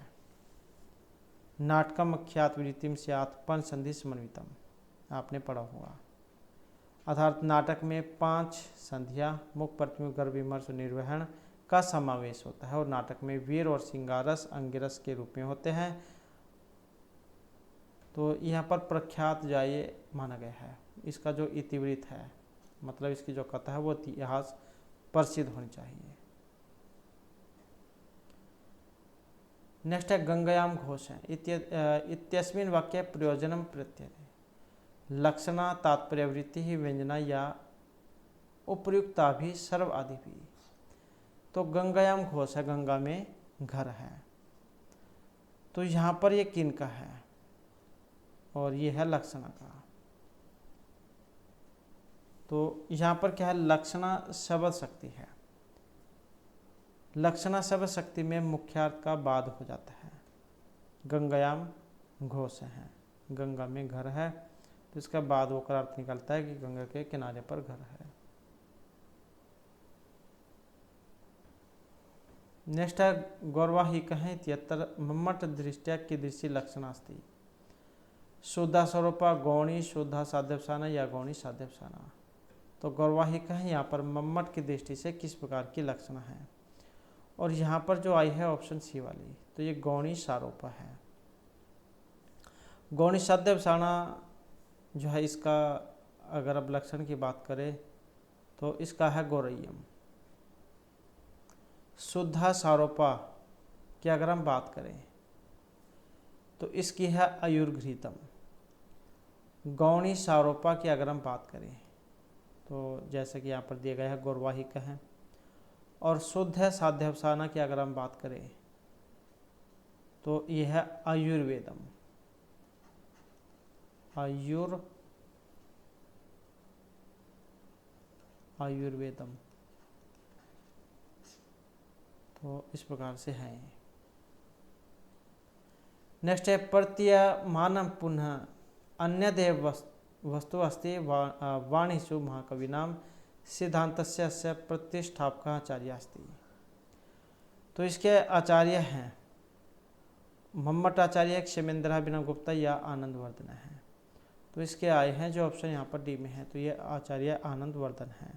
नाटकम ख्यात वृत्तिम स्यात् पन संधि समन्वितम, आपने पढ़ा होगा। अर्थात नाटक में 5 संधियाँ मुख प्रतिमुख गर्भ विमर्श निर्वहन का समावेश होता है और नाटक में वीर और सिंगारस अंगिरस के रूप में होते हैं। तो यहाँ पर प्रख्यात जो ये माना गया है, इसका जो इतिवृत्त है मतलब इसकी जो कथा है वो इतिहास प्रसिद्ध होनी चाहिए। नेक्स्ट है गंगायाम घोष है इत्यस्मिन वाक्य प्रयोजनम प्रत्यय लक्षणा तात्पर्यवृत्ति ही व्यंजना या उपयुक्ता भी सर्व आदि भी। तो गंगायाम घोष है, गंगा में घर है। तो यहाँ पर ये किन का है और ये है लक्षणा का। तो यहाँ पर क्या है, लक्षणा शब्द शक्ति है। लक्षणा शब्द शक्ति में मुख्यार्थ का बाद हो जाता है। गंगायाम घोष है, गंगा में घर है, तो इसका बाद होकर अर्थ निकलता है कि गंगा के किनारे पर घर है। नेक्स्ट है गौरवाही कहें त्यत्र मम्मट दृष्टिया की दृष्टि लक्षणास्ति शुद्धा स्वरूपा गौणी शुद्धा साध्यवसाना या गौणी साध्यवसाना। तो गौरवाही कहें यहाँ पर मम्मट की दृष्टि से किस प्रकार की लक्षण है, और यहाँ पर जो आई है ऑप्शन सी वाली, तो ये गौणी सारोपा है। गौणी साध्यवसाना जो है इसका अगर अब लक्षण की बात करें तो इसका है गौरय्यम। शुद्धा सारोपा की अगर हम बात करें तो इसकी है आयुर्घृतम। गौणी सारोपा की अगर हम बात करें तो जैसे कि यहाँ पर दिया गया है गौरवाहिक है, और शुद्ध साध्यवसाना की अगर हम बात करें तो यह है आयुर्वेदम। आयुर्वेदम तो इस प्रकार से है। नेक्स्ट है प्रतीयमानं पुनः अन्यदेव वस्तु अस्ति वाणीषु महाकविनाम सिद्धांतस्य प्रतिष्ठापक आचार्य अस्ति। तो इसके आचार्य हैं मम्मट आचार्य, क्षेमेंद्र अभिनव गुप्ता या आनंदवर्धन है। तो इसके आए हैं जो ऑप्शन यहाँ पर डी में है, तो ये आचार्य आनंदवर्धन है।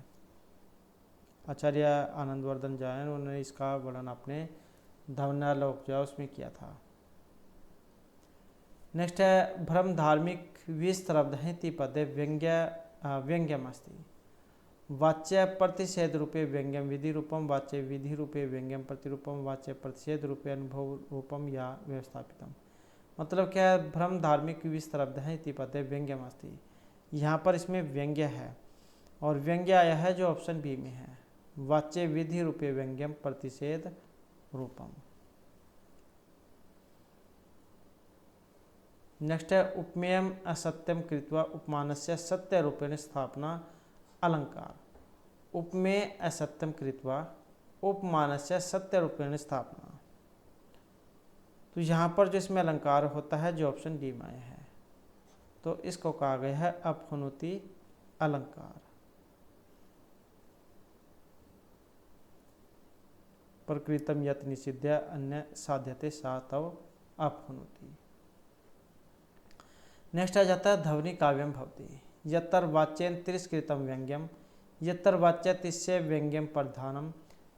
आचार्य आनंदवर्धन जो है उन्होंने इसका वर्णन अपने ध्वन्यालोक जो है उसमें किया था। नेक्स्ट है भ्रम धार्मिक विस्तरब्धि पदे व्यंग्यमस्ति वाच्य प्रतिषेध रूपे व्यंग्यम विधि रूपम वाच्य विधि रूपे व्यंग्यम प्रतिरूपम वाच्य प्रतिषेध रूपे अनुभव रूपम या व्यवस्थापितम। मतलब क्या है, भ्रम धार्मिक विस्तरब्धि पदे व्यंग्यमस्ति, यहाँ पर इसमें व्यंग्य है और व्यंग्य आया है जो ऑप्शन बी में है, वाच्य विधि रूपे व्यंग्यम प्रतिषेध रूपम। नेक्स्ट है उपमेयम असत्यम कृत्वा उपमानस्य सत्य रूपेण स्थापना अलंकार। उपमेय असत्यम कृत्वा उपमानस्य सत्य रूपेण स्थापना, तो यहाँ पर जो इसमें अलंकार होता है जो ऑप्शन डी में आया है, तो इसको कहा गया है अपहनुति अलंकार। प्रकृतम यत निषिध्य अन्य साध्यते सा तव अपहनुति। नेक्स्ट आ जाता है ध्वनि काव्यम भवति यत्तर वाच्येन तिरस्कृतम व्यंग्यम यत्तर वाच्य तिस्य व्यंग्यम प्रधानम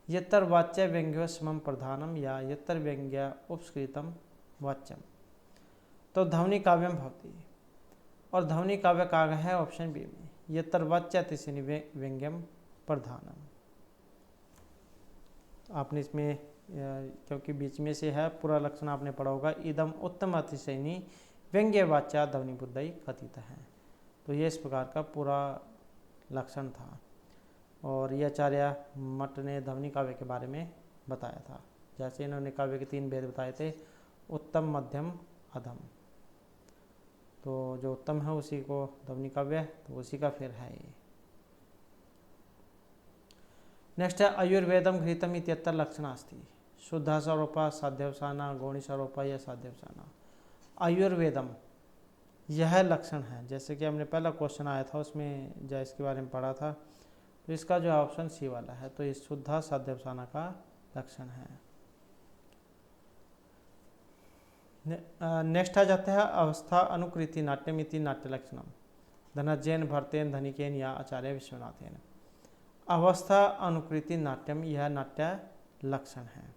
यत्तर वाच्य व्यंग्यो समम प्रधानम या यत्तर व्यंग्य उपस्कृतम वाच्यम। तो ध्वनि काव्यम भवति और ध्वनि काव्य कहा गया है ऑप्शन बी में, यत्तर वाच्य तिस्य व्यंग्यम प्रधानम। आपने इसमें क्योंकि बीच में से है पूरा लक्षण आपने पढ़ा होगा, इदम उत्तम अतिशयनी व्यंग्य वाच्या ध्वनि बुद्धि कथित है। तो ये इस प्रकार का पूरा लक्षण था और ये आचार्य मठ ने ध्वनि काव्य के बारे में बताया था। जैसे इन्होंने काव्य के 3 भेद बताए थे, उत्तम मध्यम अधम, तो जो उत्तम है उसी को ध्वनि काव्य, तो उसी का फिर है ये। नेक्स्ट है आयुर्वेदम घृतम इत्यत्र लक्षणास्ति शुद्धा स्वरूपा साध्यवसाना गौणी स्वरूपा या साध्यवसाना। आयुर्वेदम यह लक्षण है, जैसे कि हमने पहला क्वेश्चन आया था उसमें जो इसके बारे में पढ़ा था, तो इसका जो ऑप्शन सी वाला है, तो ये शुद्धा साध्यवसाना का लक्षण है। नेक्स्ट आ जाता है अवस्था अनुकृति नाट्यमिति नाट्य लक्षणम धनज्जैन भरतेन धनिकेन या आचार्य विश्वनाथेन। अवस्था अनुकृति नाट्यम यह नाट्य लक्षण है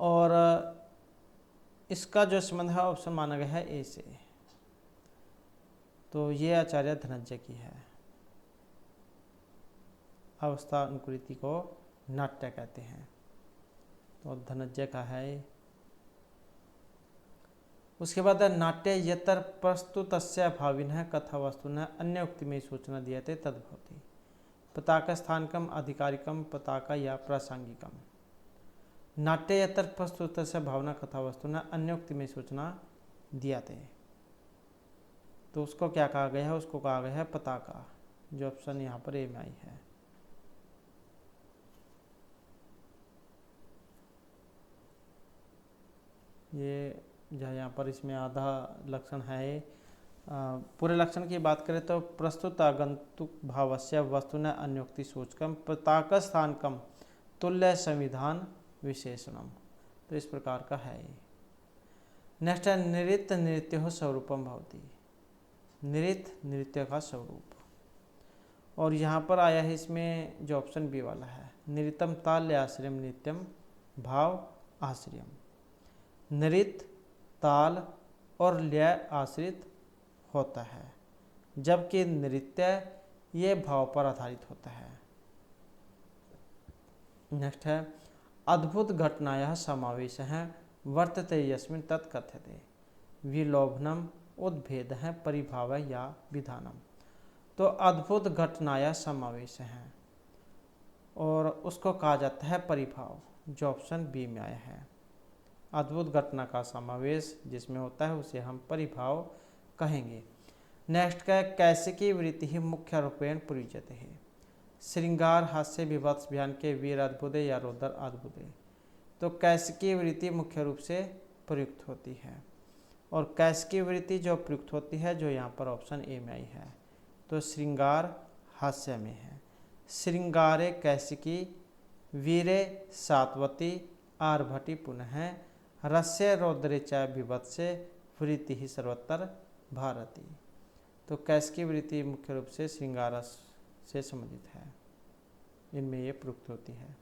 और इसका जो संबंध है ऑप्शन माना गया है ए से, तो ये आचार्य धनंजय की है। अवस्था अनुकृति को नाट्य कहते हैं, तो धनंजय का है। उसके बाद नाट्य यतर प्रस्तुतस्य भाविनः कथा वस्तुनः अन्य उक्ति में सूचना दीयते तद्भवति पताका स्थानकम अधिकारिकम पताका या प्रासंगिकम। नाट्य यतर प्रस्तुतस्य भावना कथा वस्तुनः अन्य उक्ति में सूचना दीयते, तो उसको क्या कहा गया है, उसको कहा गया है पताका, जो ऑप्शन यहाँ पर ए में आई है। ये जहाँ यहाँ पर इसमें आधा लक्षण है। पूरे लक्षण की बात करें तो प्रस्तुत आगंतुक भावस्य वस्तुना अन्योक्ति सूचकम पताक स्थानकम तुल्य संविधान विशेषणम, तो इस प्रकार का है ये। नेक्स्ट है नृत्य नृत्यो स्वरूपम भवति, नृत्य नृत्य का स्वरूप, और यहाँ पर आया है इसमें जो ऑप्शन बी वाला है, नृत्यम ताल्य आश्रयम नित्यम भाव आश्रयम। नृत्य ताल और लय आश्रित होता है, जबकि नृत्य ये भाव पर आधारित होता है। नेक्स्ट है अद्भुत घटनायाः समावेशः वर्तते यस्मिन् तत्कथ्यते विलोभनम उद्भेदः परिभावः या विधानम। तो अद्भुत घटनायाः समावेश है और उसको कहा जाता है परिभाव, जो ऑप्शन बी में आया है। अद्भुत घटना का समावेश जिसमें होता है उसे हम परिभाव कहेंगे। नेक्स्ट का कैसिकी वृत्ति ही मुख्य रूपेण प्रयुज्यते है श्रृंगार हास्य विभत्स बयान के वीर अद्भुते या रोदर अद्भुते। तो कैसिकी वृत्ति मुख्य रूप से प्रयुक्त होती है और कैसिकी वृत्ति जो प्रयुक्त होती है जो यहाँ पर ऑप्शन ए में आई है, तो श्रृंगार हास्य में है। श्रृंगारे कैसिकी वीरे सात्वती आर्भटी पुनः रस्य रौद्रे च विभत्से वृत्ति ही सर्वत्र भारती। तो कैसिकी वृत्ति मुख्य रूप से श्रृंगार रस से संबंधित है, इनमें ये प्रयुक्त होती है,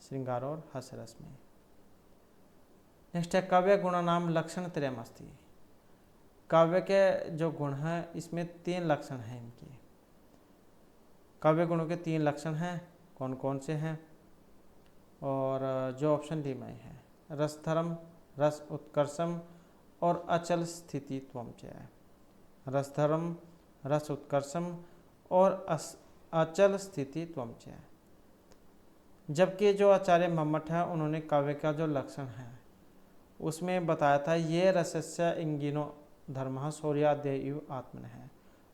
श्रृंगार और हास्य रस में। नेक्स्ट है काव्य गुणानाम लक्षण त्रयमस्ति। काव्य के जो गुण हैं इसमें 3 लक्षण हैं इनके। काव्य गुणों के 3 लक्षण हैं, कौन कौन से हैं? और जो ऑप्शन डी में है, रसधर्म, रस उत्कर्षम और अचल स्थितित्वम च। रसधर्म, रस उत्कर्षम और अचल स्थितित्वम च। जबकि जो आचार्य मम्मट है उन्होंने काव्य का जो लक्षण है उसमें बताया था ये रसस्य इंगिनो धर्म शौर्यादेव आत्मन है,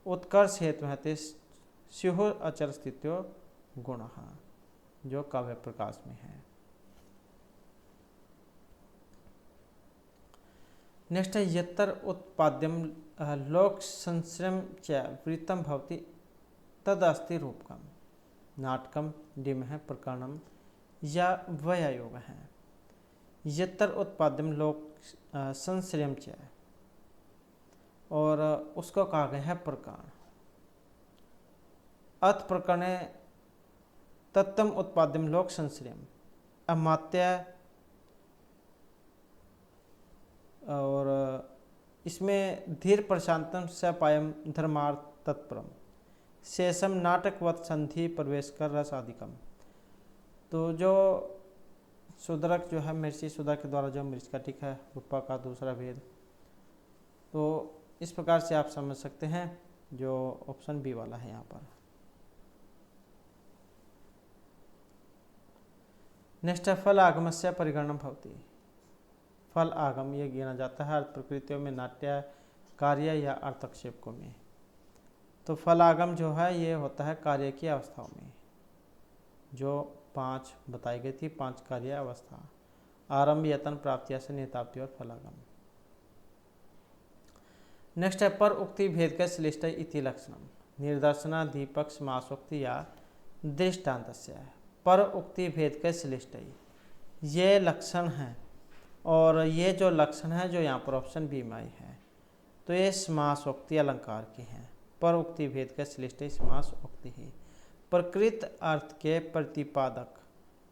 उत्कर्ष हेतु है स्युः अचल स्थित्यो गुण, जो काव्य प्रकाश में है। नेक्स्ट है यत्र उत्पाद्यम लोक संश्रम च वृत्तम भवति तदस्ति रूपकम। नाटकम डिम है, प्रकरणम या वयोग है। यत्र उत्पाद्यम लोक संश्रम च, और उसको कहा गया है प्रकरण। अथ प्रकरण तत्तम उत्पाद्यम लोक संश्रम अमात्य, और इसमें धीर प्रशांतम सपायम धर्मार्थ तत्परम शेषम नाटकवत संधि प्रवेश कर रस आदिकम। तो जो सुदरक जो है मिर्ची सुधा के द्वारा जो मिर्च का टिक है, रूपा का दूसरा भेद, तो इस प्रकार से आप समझ सकते हैं, जो ऑप्शन बी वाला है यहाँ पर। नेक्स्ट है फल आगमस्य परिगणनम भवति। फल आगम ये गिना जाता है अर्थ प्रकृतियों में, नाट्य कार्य या अर्थक्षेपकों में। तो फल आगम जो है ये होता है कार्य की अवस्थाओं में, जो 5 बताई गई थी, 5 कार्य अवस्था, आरंभ, यतन, प्राप्ति से निहिताप्ति और फलागम। नेक्स्ट है पर उक्ति भेद का श्लिष्ट इति लक्षणम निर्दर्शना दीपक समासोक्ति या दृष्टान्तस्य। पर उक्ति भेद का श्लिष्ट ये लक्षण है, और ये जो लक्षण है जो यहाँ पर ऑप्शन बी में है, तो ये समासोक्ति अलंकार के हैं। पर उक्ति भेद का श्लिष्ट समासोक्ति ही प्रकृत अर्थ के प्रतिपादक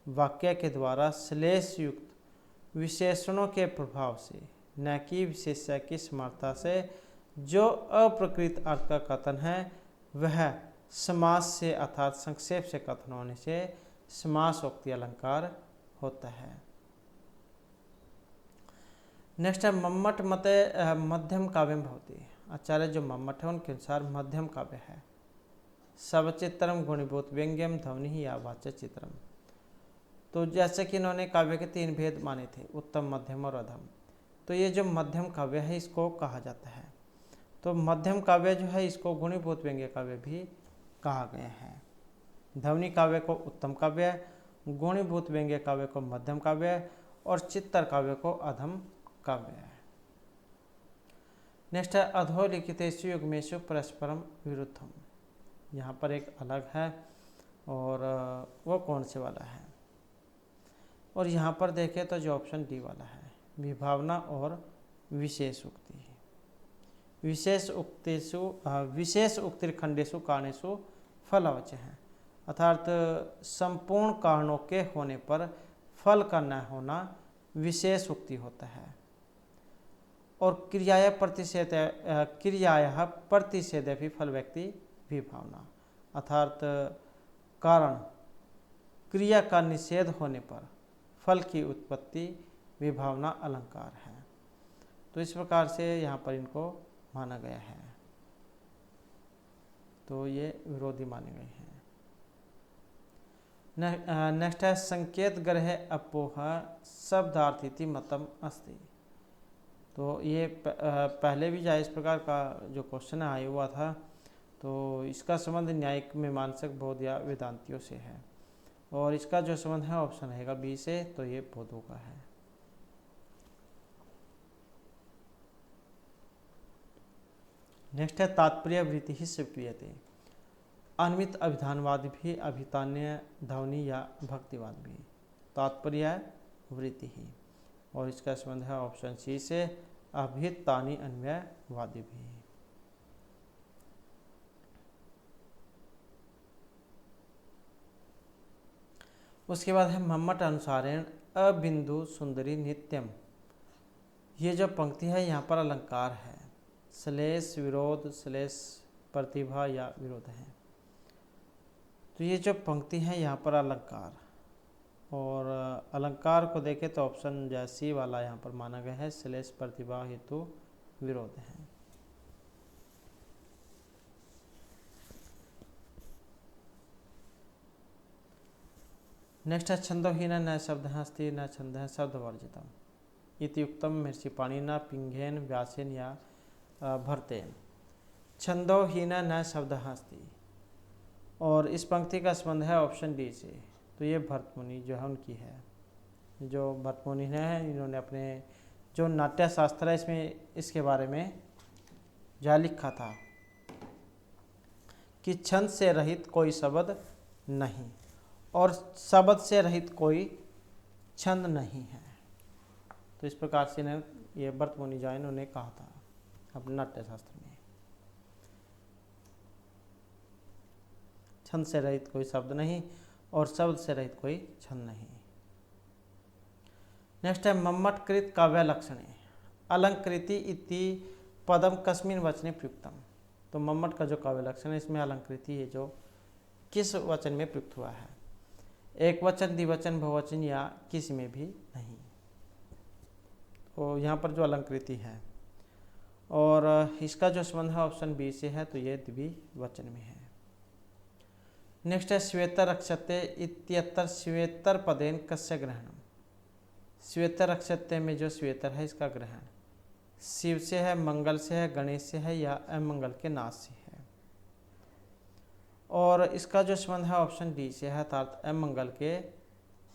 वाक्य के द्वारा श्लेष युक्त विशेषणों के प्रभाव से, न कि विशेष्य की समर्था से जो अप्रकृत अर्थ का कथन है वह समास से अर्थात संक्षेप से कथन होने से समासोक्ति अलंकार होता है। नेक्स्ट है मम्मट मते मध्यम काव्यम भवति। आचार्य जो मम्मट है उनके अनुसार मध्यम काव्य है सवचित्रम गुणीभूत व्यंग्यम ध्वनि या वाच्य चित्रम। तो जैसे कि इन्होंने काव्य के 3 भेद माने थे, उत्तम, मध्यम और अधम, तो ये जो मध्यम काव्य है इसको कहा जाता है। तो मध्यम काव्य जो है इसको गुणीभूत व्यंग्य काव्य भी कहा गया है। ध्वनि काव्य को उत्तम काव्य, गुणीभूत व्यंग्य काव्य को मध्यम काव्य और चित्तर काव्य को अधम काव्य है। नेक्स्ट है अधोलिखितेषु युग्मेषु परस्परम विरुद्धम। यहाँ पर एक अलग है, और वो कौन से वाला है? और यहाँ पर देखें तो जो ऑप्शन डी वाला है, विभावना और विशेष उक्ति। विशेष उक्तिर्खंडेषु कारणेषु फलवच है, अर्थात संपूर्ण कारणों के होने पर फल का न होना विशेष उक्ति होता है। और क्रियाया प्रतिषेध भी फल व्यक्ति विभावना, अर्थात कारण क्रिया का निषेध होने पर फल की उत्पत्ति विभावना अलंकार है। तो इस प्रकार से यहाँ पर इनको माना गया है, तो ये विरोधी माने गए हैं। नेक्स्ट है संकेत ग्रह अपोह शब्दार्थीति मतम अस्ति। तो ये पहले भी इस प्रकार का जो क्वेश्चन आया हुआ था, तो इसका संबंध न्यायिक मीमांसक बौद्ध या वेदांतियों से है, और इसका जो संबंध है ऑप्शन रहेगा बी से, तो ये बौद्धों का है। नेक्स्ट है तात्पर्य वृत्ति ही स्वीक्रियते। अन्वित अभिधानवाद भी, अभितान्य ध्वनि या भक्तिवाद भी। तात्पर्य वृत्ति ही, और इसका संबंध है ऑप्शन सी से, अभितानि अन्वयवादी भी। उसके बाद है मम्मट अनुसारेण अबिंदु सुंदरी नित्यम। ये जो पंक्ति है यहाँ पर अलंकार है, श्लेष विरोध श्लेष प्रतिभा या विरोध है। तो ये जो पंक्ति है यहाँ पर अलंकार, और अलंकार को देखें तो ऑप्शन जो सी वाला यहाँ पर माना गया है, श्लेष प्रतिभा हेतु विरोध है। नेक्स्ट है छंदोहीन न शब्द अस्ति न छंद शब्द वर्जितम इति उक्तम महर्षिपाणिना पिंगेन व्यासेन या भरतेन। छंदोहीन न शब्द अस्ति, और इस पंक्ति का संबंध है ऑप्शन डी से। तो ये भरत मुनि जो है उनकी है, जो भरत मुनि है, इन्होंने अपने जो नाट्य शास्त्र है इसमें इसके बारे में क्या लिखा था कि छंद से रहित कोई शब्द नहीं और शब्द से रहित कोई छंद नहीं है। तो इस प्रकार से ये भरत मुनि जो है इन्होंने कहा था अपने नाट्य शास्त्र में, छंद से रहित कोई शब्द नहीं और शब्द से रहित कोई छंद नहीं। नेक्स्ट है मम्मटकृत काव्य लक्षणे अलंकृति इति पदम कस्मिन वचने प्रयुक्तम। तो मम्मट का जो काव्य लक्षण है इसमें अलंकृति है जो किस वचन में प्रयुक्त हुआ है, एक वचन द्विवचन बहुवचन या किसी में भी नहीं। तो यहाँ पर जो अलंकृति है और इसका जो संबंध है ऑप्शन बी से है, तो ये द्विवचन में है। नेक्स्ट है श्वेतर अक्षते इत्यत्र श्वेतर पदेन कस्य ग्रहणम। श्वेतर अक्षते में जो श्वेतर है इसका ग्रहण शिव से है, मंगल से है, गणेश से है या अमंगल के नाश से है। और इसका जो संबंध है ऑप्शन डी से है, अर्थात अमंगल के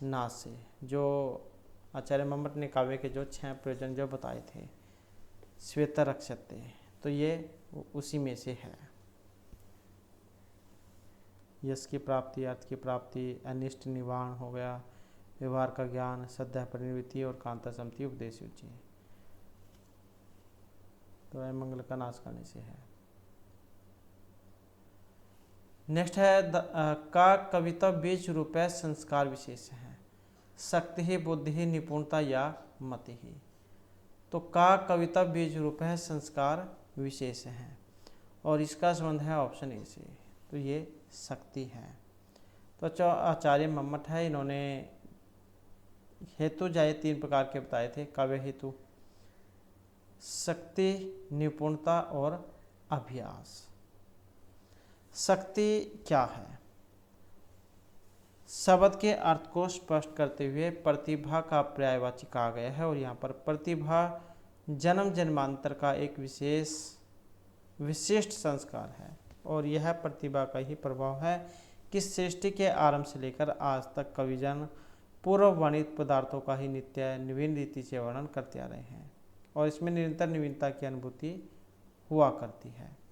नाश से। जो आचार्य मम्मट ने काव्य के जो 6 प्रयोजन जो बताए थे श्वेतर अक्षते, तो ये उसी में से है। यश की प्राप्ति, अर्थ की प्राप्ति, अनिष्ट निवारण हो गया, व्यवहार का ज्ञान, श्रद्धा परिनिवृत्ति और कांता सम्मति उपदेश सूची। तो अमंगल का नाश करने से है। नेक्स्ट है का कविता बीज रूप संस्कार विशेष है, शक्ति ही बुद्धि ही निपुणता या मति ही। तो का कविता बीज रूप है संस्कार विशेष है और इसका संबंध है ऑप्शन ए से, तो ये शक्ति है। तो जो आचार्य मम्मट है इन्होंने हेतु जाए 3 प्रकार के बताए थे काव्य हेतु, शक्ति, निपुणता और अभ्यास। शक्ति क्या है? शब्द के अर्थ को स्पष्ट करते हुए प्रतिभा का पर्यायवाची कहा गया है और यहाँ पर प्रतिभा जन्म जन्मांतर का एक विशिष्ट संस्कार है और यह प्रतिभा का ही प्रभाव है कि सृष्टि के आरंभ से लेकर आज तक कविजन पूर्व वर्णित पदार्थों का ही नित्य नवीन रीति से वर्णन करते आ रहे हैं और इसमें निरंतर नवीनता की अनुभूति हुआ करती है।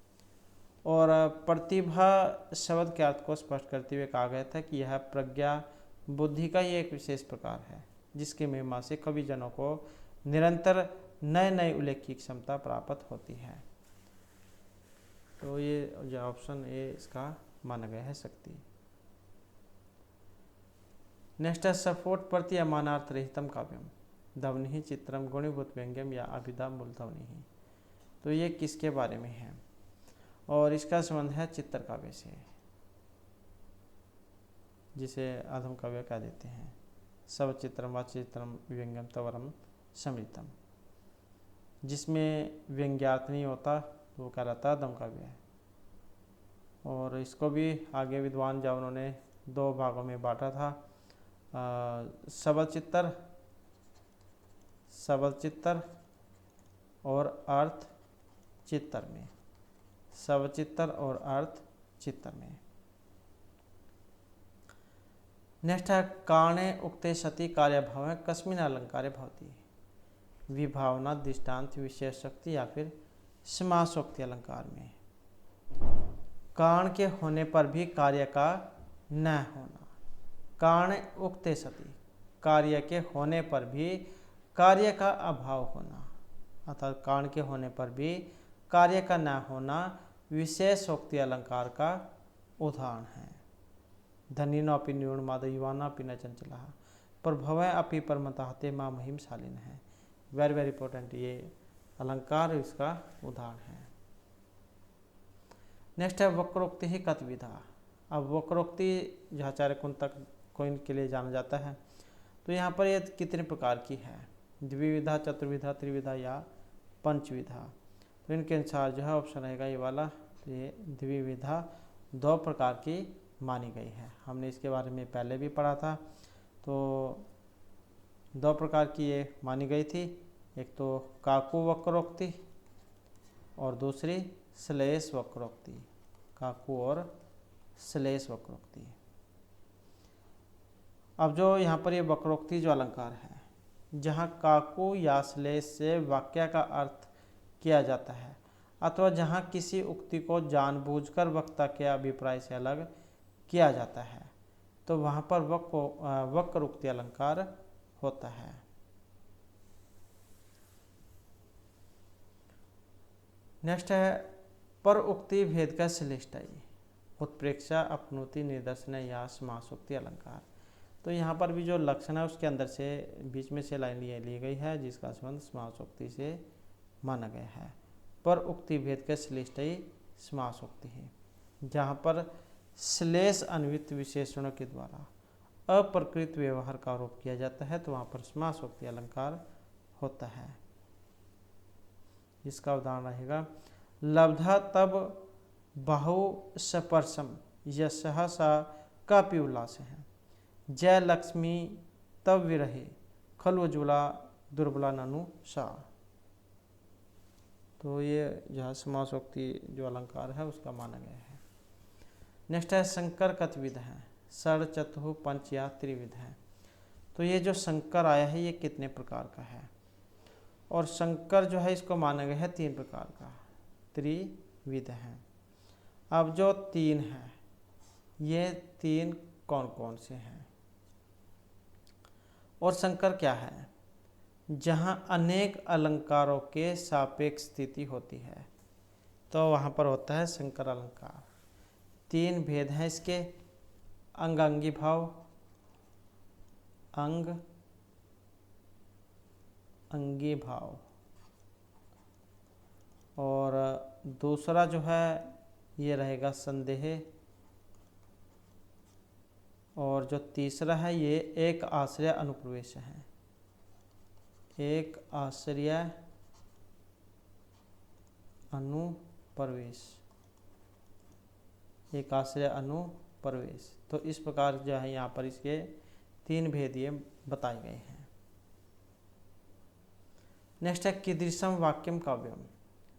और प्रतिभा शब्द के अर्थ को स्पष्ट करते हुए कहा गया था कि यह प्रज्ञा बुद्धि का ही एक विशेष प्रकार है जिसके महिमा से कविजनों को निरंतर नए नए उल्लेख की क्षमता प्राप्त होती है। तो ये जो ऑप्शन ए इसका माना गया है शक्ति। नेक्स्ट है सफोट प्रति अमानार्थ रहितम काव्यम ध्वनि चित्रम गुणीभूत व्यंग्यम या अभिधा मूल ध्वनि। तो ये किसके बारे में है और इसका संबंध है चित्र काव्य से, जिसे आधम काव्य कह देते हैं। सब चित्रम व चित्रम व्यंग्यम तवरम समृतम, जिसमें व्यंग्यार्थ नहीं होता वो क्या रहता आधम काव्य है। और इसको भी आगे विद्वान जब उन्होंने 2 भागों में बांटा था, सबल चित्तर और अर्थ चित्तर में, सब चित्तर और अर्थ चित्तर में। नेक्स्ट है काणे उक्ते सति कार्यभाव कस्मिन अलंकारे भवति, विभावना दृष्टांत विशेष शक्ति या फिर समासोक्ति अलंकार में। कारण के होने पर भी कार्य का न होना, कारण उक्ते सति कार्य के होने पर भी कार्य का अभाव होना, अर्थात कारण के होने पर भी कार्य का न होना विशेषोक्ति अलंकार का उदाहरण है। धनिनोऽपि न्यूनमाद युवानापि न चंचलः प्रभवः अपि परमताहते मां महिम शालिन है। वेरी वेरी इंपॉर्टेंट ये अलंकार इसका उदाहरण है। नेक्स्ट है वक्रोक्ति ही कतविधा। अब वक्रोक्ति जहाचार्य कुंतक को इनके लिए जाना जाता है। तो यहाँ पर ये कितने प्रकार की है, द्विविधा, चतुर्विधा, त्रिविधा या पंचविधा। तो इनके अनुसार जो है ऑप्शन रहेगा ये वाला। तो ये द्विविधा 2 प्रकार की मानी गई है। हमने इसके बारे में पहले भी पढ़ा था। तो 2 प्रकार की ये मानी गई थी, एक तो काकु वक्रोक्ति और दूसरी श्लेष वक्रोक्ति। काकु और श्लेष वक्रोक्ति। अब जो यहाँ पर ये वक्रोक्ति जो अलंकार है, जहाँ काकु या श्लेष से वाक्य का अर्थ किया जाता है अथवा जहाँ किसी उक्ति को जानबूझकर वक्ता के अभिप्राय से अलग किया जाता है, तो वहाँ पर वक्रोक्ति अलंकार होता है। नेक्स्ट है पर उक्ति भेद का श्लिष्टय उत्प्रेक्षा अपनोति निदर्शन या समासोक्ति अलंकार। तो यहाँ पर भी जो लक्षण है उसके अंदर से बीच में से लाइन ली गई है जिसका संबंध समासोक्ति से माना गया है। पर उक्ति भेद के श्लिष्टय समासोक्ति है, जहाँ पर श्लेष अन्वित विशेषणों के द्वारा अप्रकृत व्यवहार का आरोप किया जाता है, तो वहाँ पर समासोक्ति अलंकार होता है। इसका उदाहरण रहेगा लब्धा तब बहु सपर्शम यशः सा कापि उल्लास है, जय लक्ष्मी तब विरहे खलुज्वला दुर्बला ननु सा। तो ये जो समासोक्ति जो अलंकार है उसका माना गया है। नेक्स्ट है शंकर कतविध है, षड चतुः पंच या त्रिविध है। तो ये जो शंकर आया है ये कितने प्रकार का है, और शंकर जो है इसको माना गया है 3 प्रकार का, त्रिविध है। अब जो 3 है ये 3 कौन कौन से हैं, और शंकर क्या है, जहाँ अनेक अलंकारों के सापेक्ष स्थिति होती है तो वहाँ पर होता है शंकर अलंकार। 3 भेद हैं इसके, अंगांगी भाव, अंग अंगी भाव, और दूसरा जो है ये रहेगा संदेह, और जो तीसरा है ये एक आश्रय अनुप्रवेश है। एक आश्रय अनुप्रवेश, एक आश्रय अनुप्रवेश। तो इस प्रकार जो है यहाँ पर इसके 3 भेद ये बताए गए हैं। नेक्स्ट है कीदृशम वाक्यम काव्यम,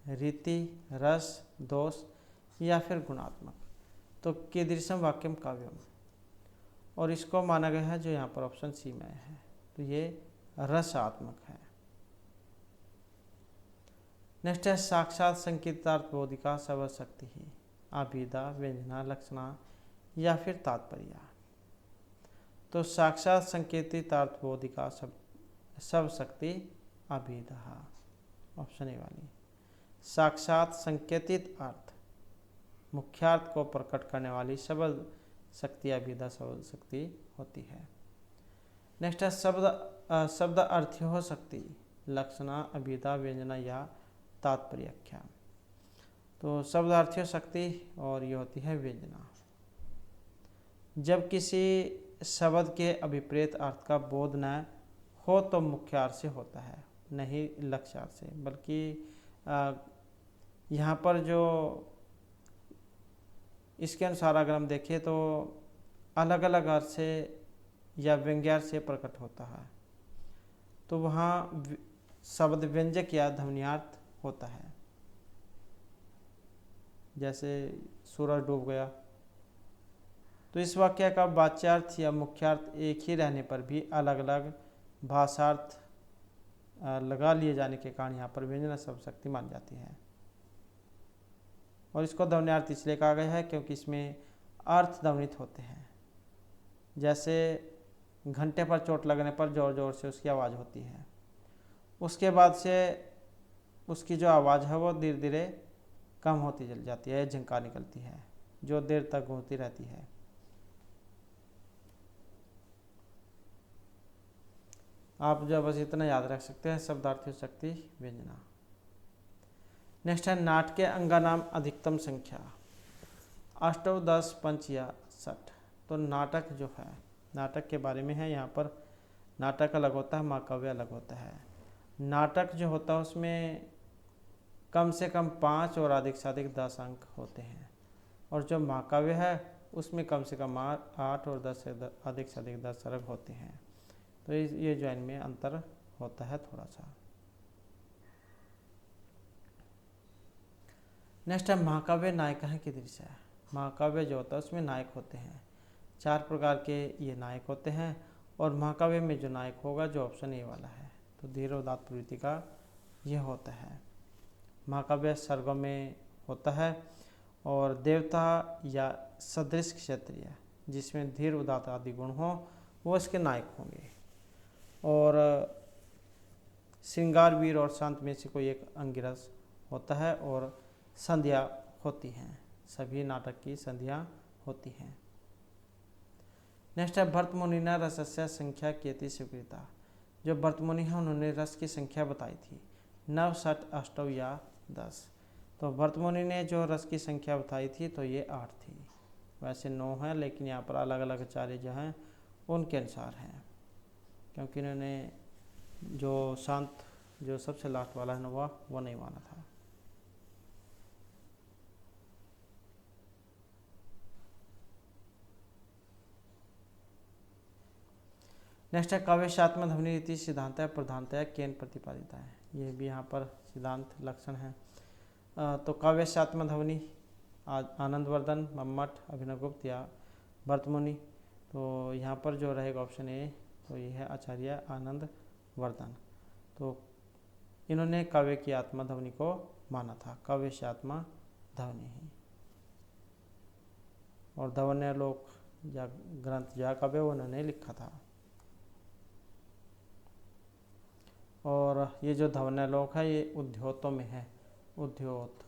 रीति, रस, दोष या फिर गुणात्मक। तो कीदृशम वाक्यम काव्यम, और इसको माना गया है जो यहाँ पर ऑप्शन सी में है, तो ये रसात्मक है। नेक्स्ट है साक्षात संकेतार्थ बोधिका सब शक्ति ही, अभिधा, व्यंजना, लक्षणा या फिर तात्पर्य। तो साक्षात संकेतितार्थ बोधिका सब शक्ति अभिधा, ऑप्शन ए वाली। साक्षात संकेतित अर्थ मुख्यार्थ को प्रकट करने वाली शब्द शक्ति अभिधा शब्द शक्ति होती है। नेक्स्ट है शब्द अर्थी हो शक्ति, लक्षणा, अभिधा, व्यंजना या तात्पर्याख्या। तो शब्द अर्थी हो शक्ति और ये होती है व्यंजना। जब किसी शब्द के अभिप्रेत अर्थ का बोध न हो तो मुख्य अर्थ से होता है, नहीं लक्ष्य अर्थ से। बल्कि यहाँ पर जो इसके अनुसार अगर हम देखें तो अलग अलग अर्थ से या व्यंग्यार्थ से प्रकट होता है, तो वहाँ शब्द व्यंजक या ध्वन्यार्थ होता है। जैसे सूरज डूब गया, तो इस वाक्य का वाच्यार्थ या मुख्यार्थ एक ही रहने पर भी अलग अलग भाषार्थ लगा लिए जाने के कारण यहाँ पर व्यंजना शब्द शक्ति मान जाती है। और इसको ध्वन्यार्थ इसलिए कहा गया है क्योंकि इसमें अर्थ ध्वनित होते हैं। जैसे घंटे पर चोट लगने पर जोर जोर से उसकी आवाज़ होती है, उसके बाद से उसकी जो आवाज़ है वो धीरे धीरे कम होती चली जाती है, झंकार निकलती है जो देर तक होती रहती है। आप जो बस इतना याद रख सकते हैं, शब्दार्थी शक्ति व्यंजना। नेक्स्ट है नाटके अंगा नाम अधिकतम संख्या, अष्टौ 10 पंच या 60। तो नाटक जो है, नाटक के बारे में है यहाँ पर। नाटक अलग होता है, महाकाव्य अलग होता है। नाटक जो होता है उसमें कम से कम 5 और अधिक से अधिक 10 अंक होते हैं, और जो महाकाव्य है उसमें कम से कम 8 और 10 से अधिक 10 अंक होते हैं। तो ये जो इनमें अंतर होता है थोड़ा सा। नेक्स्ट है महाकाव्य नायक है की दृश्य है। महाकाव्य जो होता है उसमें नायक होते हैं, 4 प्रकार के ये नायक होते हैं। और महाकाव्य में जो नायक होगा, जो ऑप्शन ए वाला है, तो धीर उदात्त प्रवृत्ति का ये होता है। महाकाव्य सर्गों में होता है, और देवता या सदृश क्षत्रिय जिसमें धीर उदात्त आदि गुण हो वो इसके नायक होंगे। और श्रृंगार वीर और शांत में से कोई एक अंगिरस होता है, और संध्या होती हैं, सभी नाटक की संध्या होती हैं। नेक्स्ट है भरत मुनि ने रसस्य संख्या केति स्वीकृता। जो भरत मुनि है उन्होंने रस की संख्या बताई थी, 9, 60, 8 या 10। तो भरत मुनि ने जो रस की संख्या बताई थी तो ये 8 थी। वैसे 9 है, लेकिन यहाँ पर अलग अलग आचार्य जो हैं उनके अनुसार हैं, क्योंकि इन्होंने जो शांत जो सबसे लास्ट वाला है नौवा वो नहीं माना था। नेक्स्ट है काव्यशात्म ध्वनि रीति सिद्धांत है प्रधानतया केन प्रतिपादित है। ये भी यहाँ पर सिद्धांत लक्षण है। तो काव्यशात्म ध्वनि आनंदवर्धन, मम्मट, अभिनवगुप्त या भरतमुनि। तो यहाँ पर जो रहेगा ऑप्शन ए, तो ये है आचार्य आनंदवर्धन। तो इन्होंने काव्य की आत्मा ध्वनि को माना था, काव्य से आत्मा ध्वनि ही। और ध्वन्यालोक या ग्रंथ या काव्य उन्होंने लिखा था। और ये जो ध्वन्यालोक है ये उद्योतों में है, उद्योत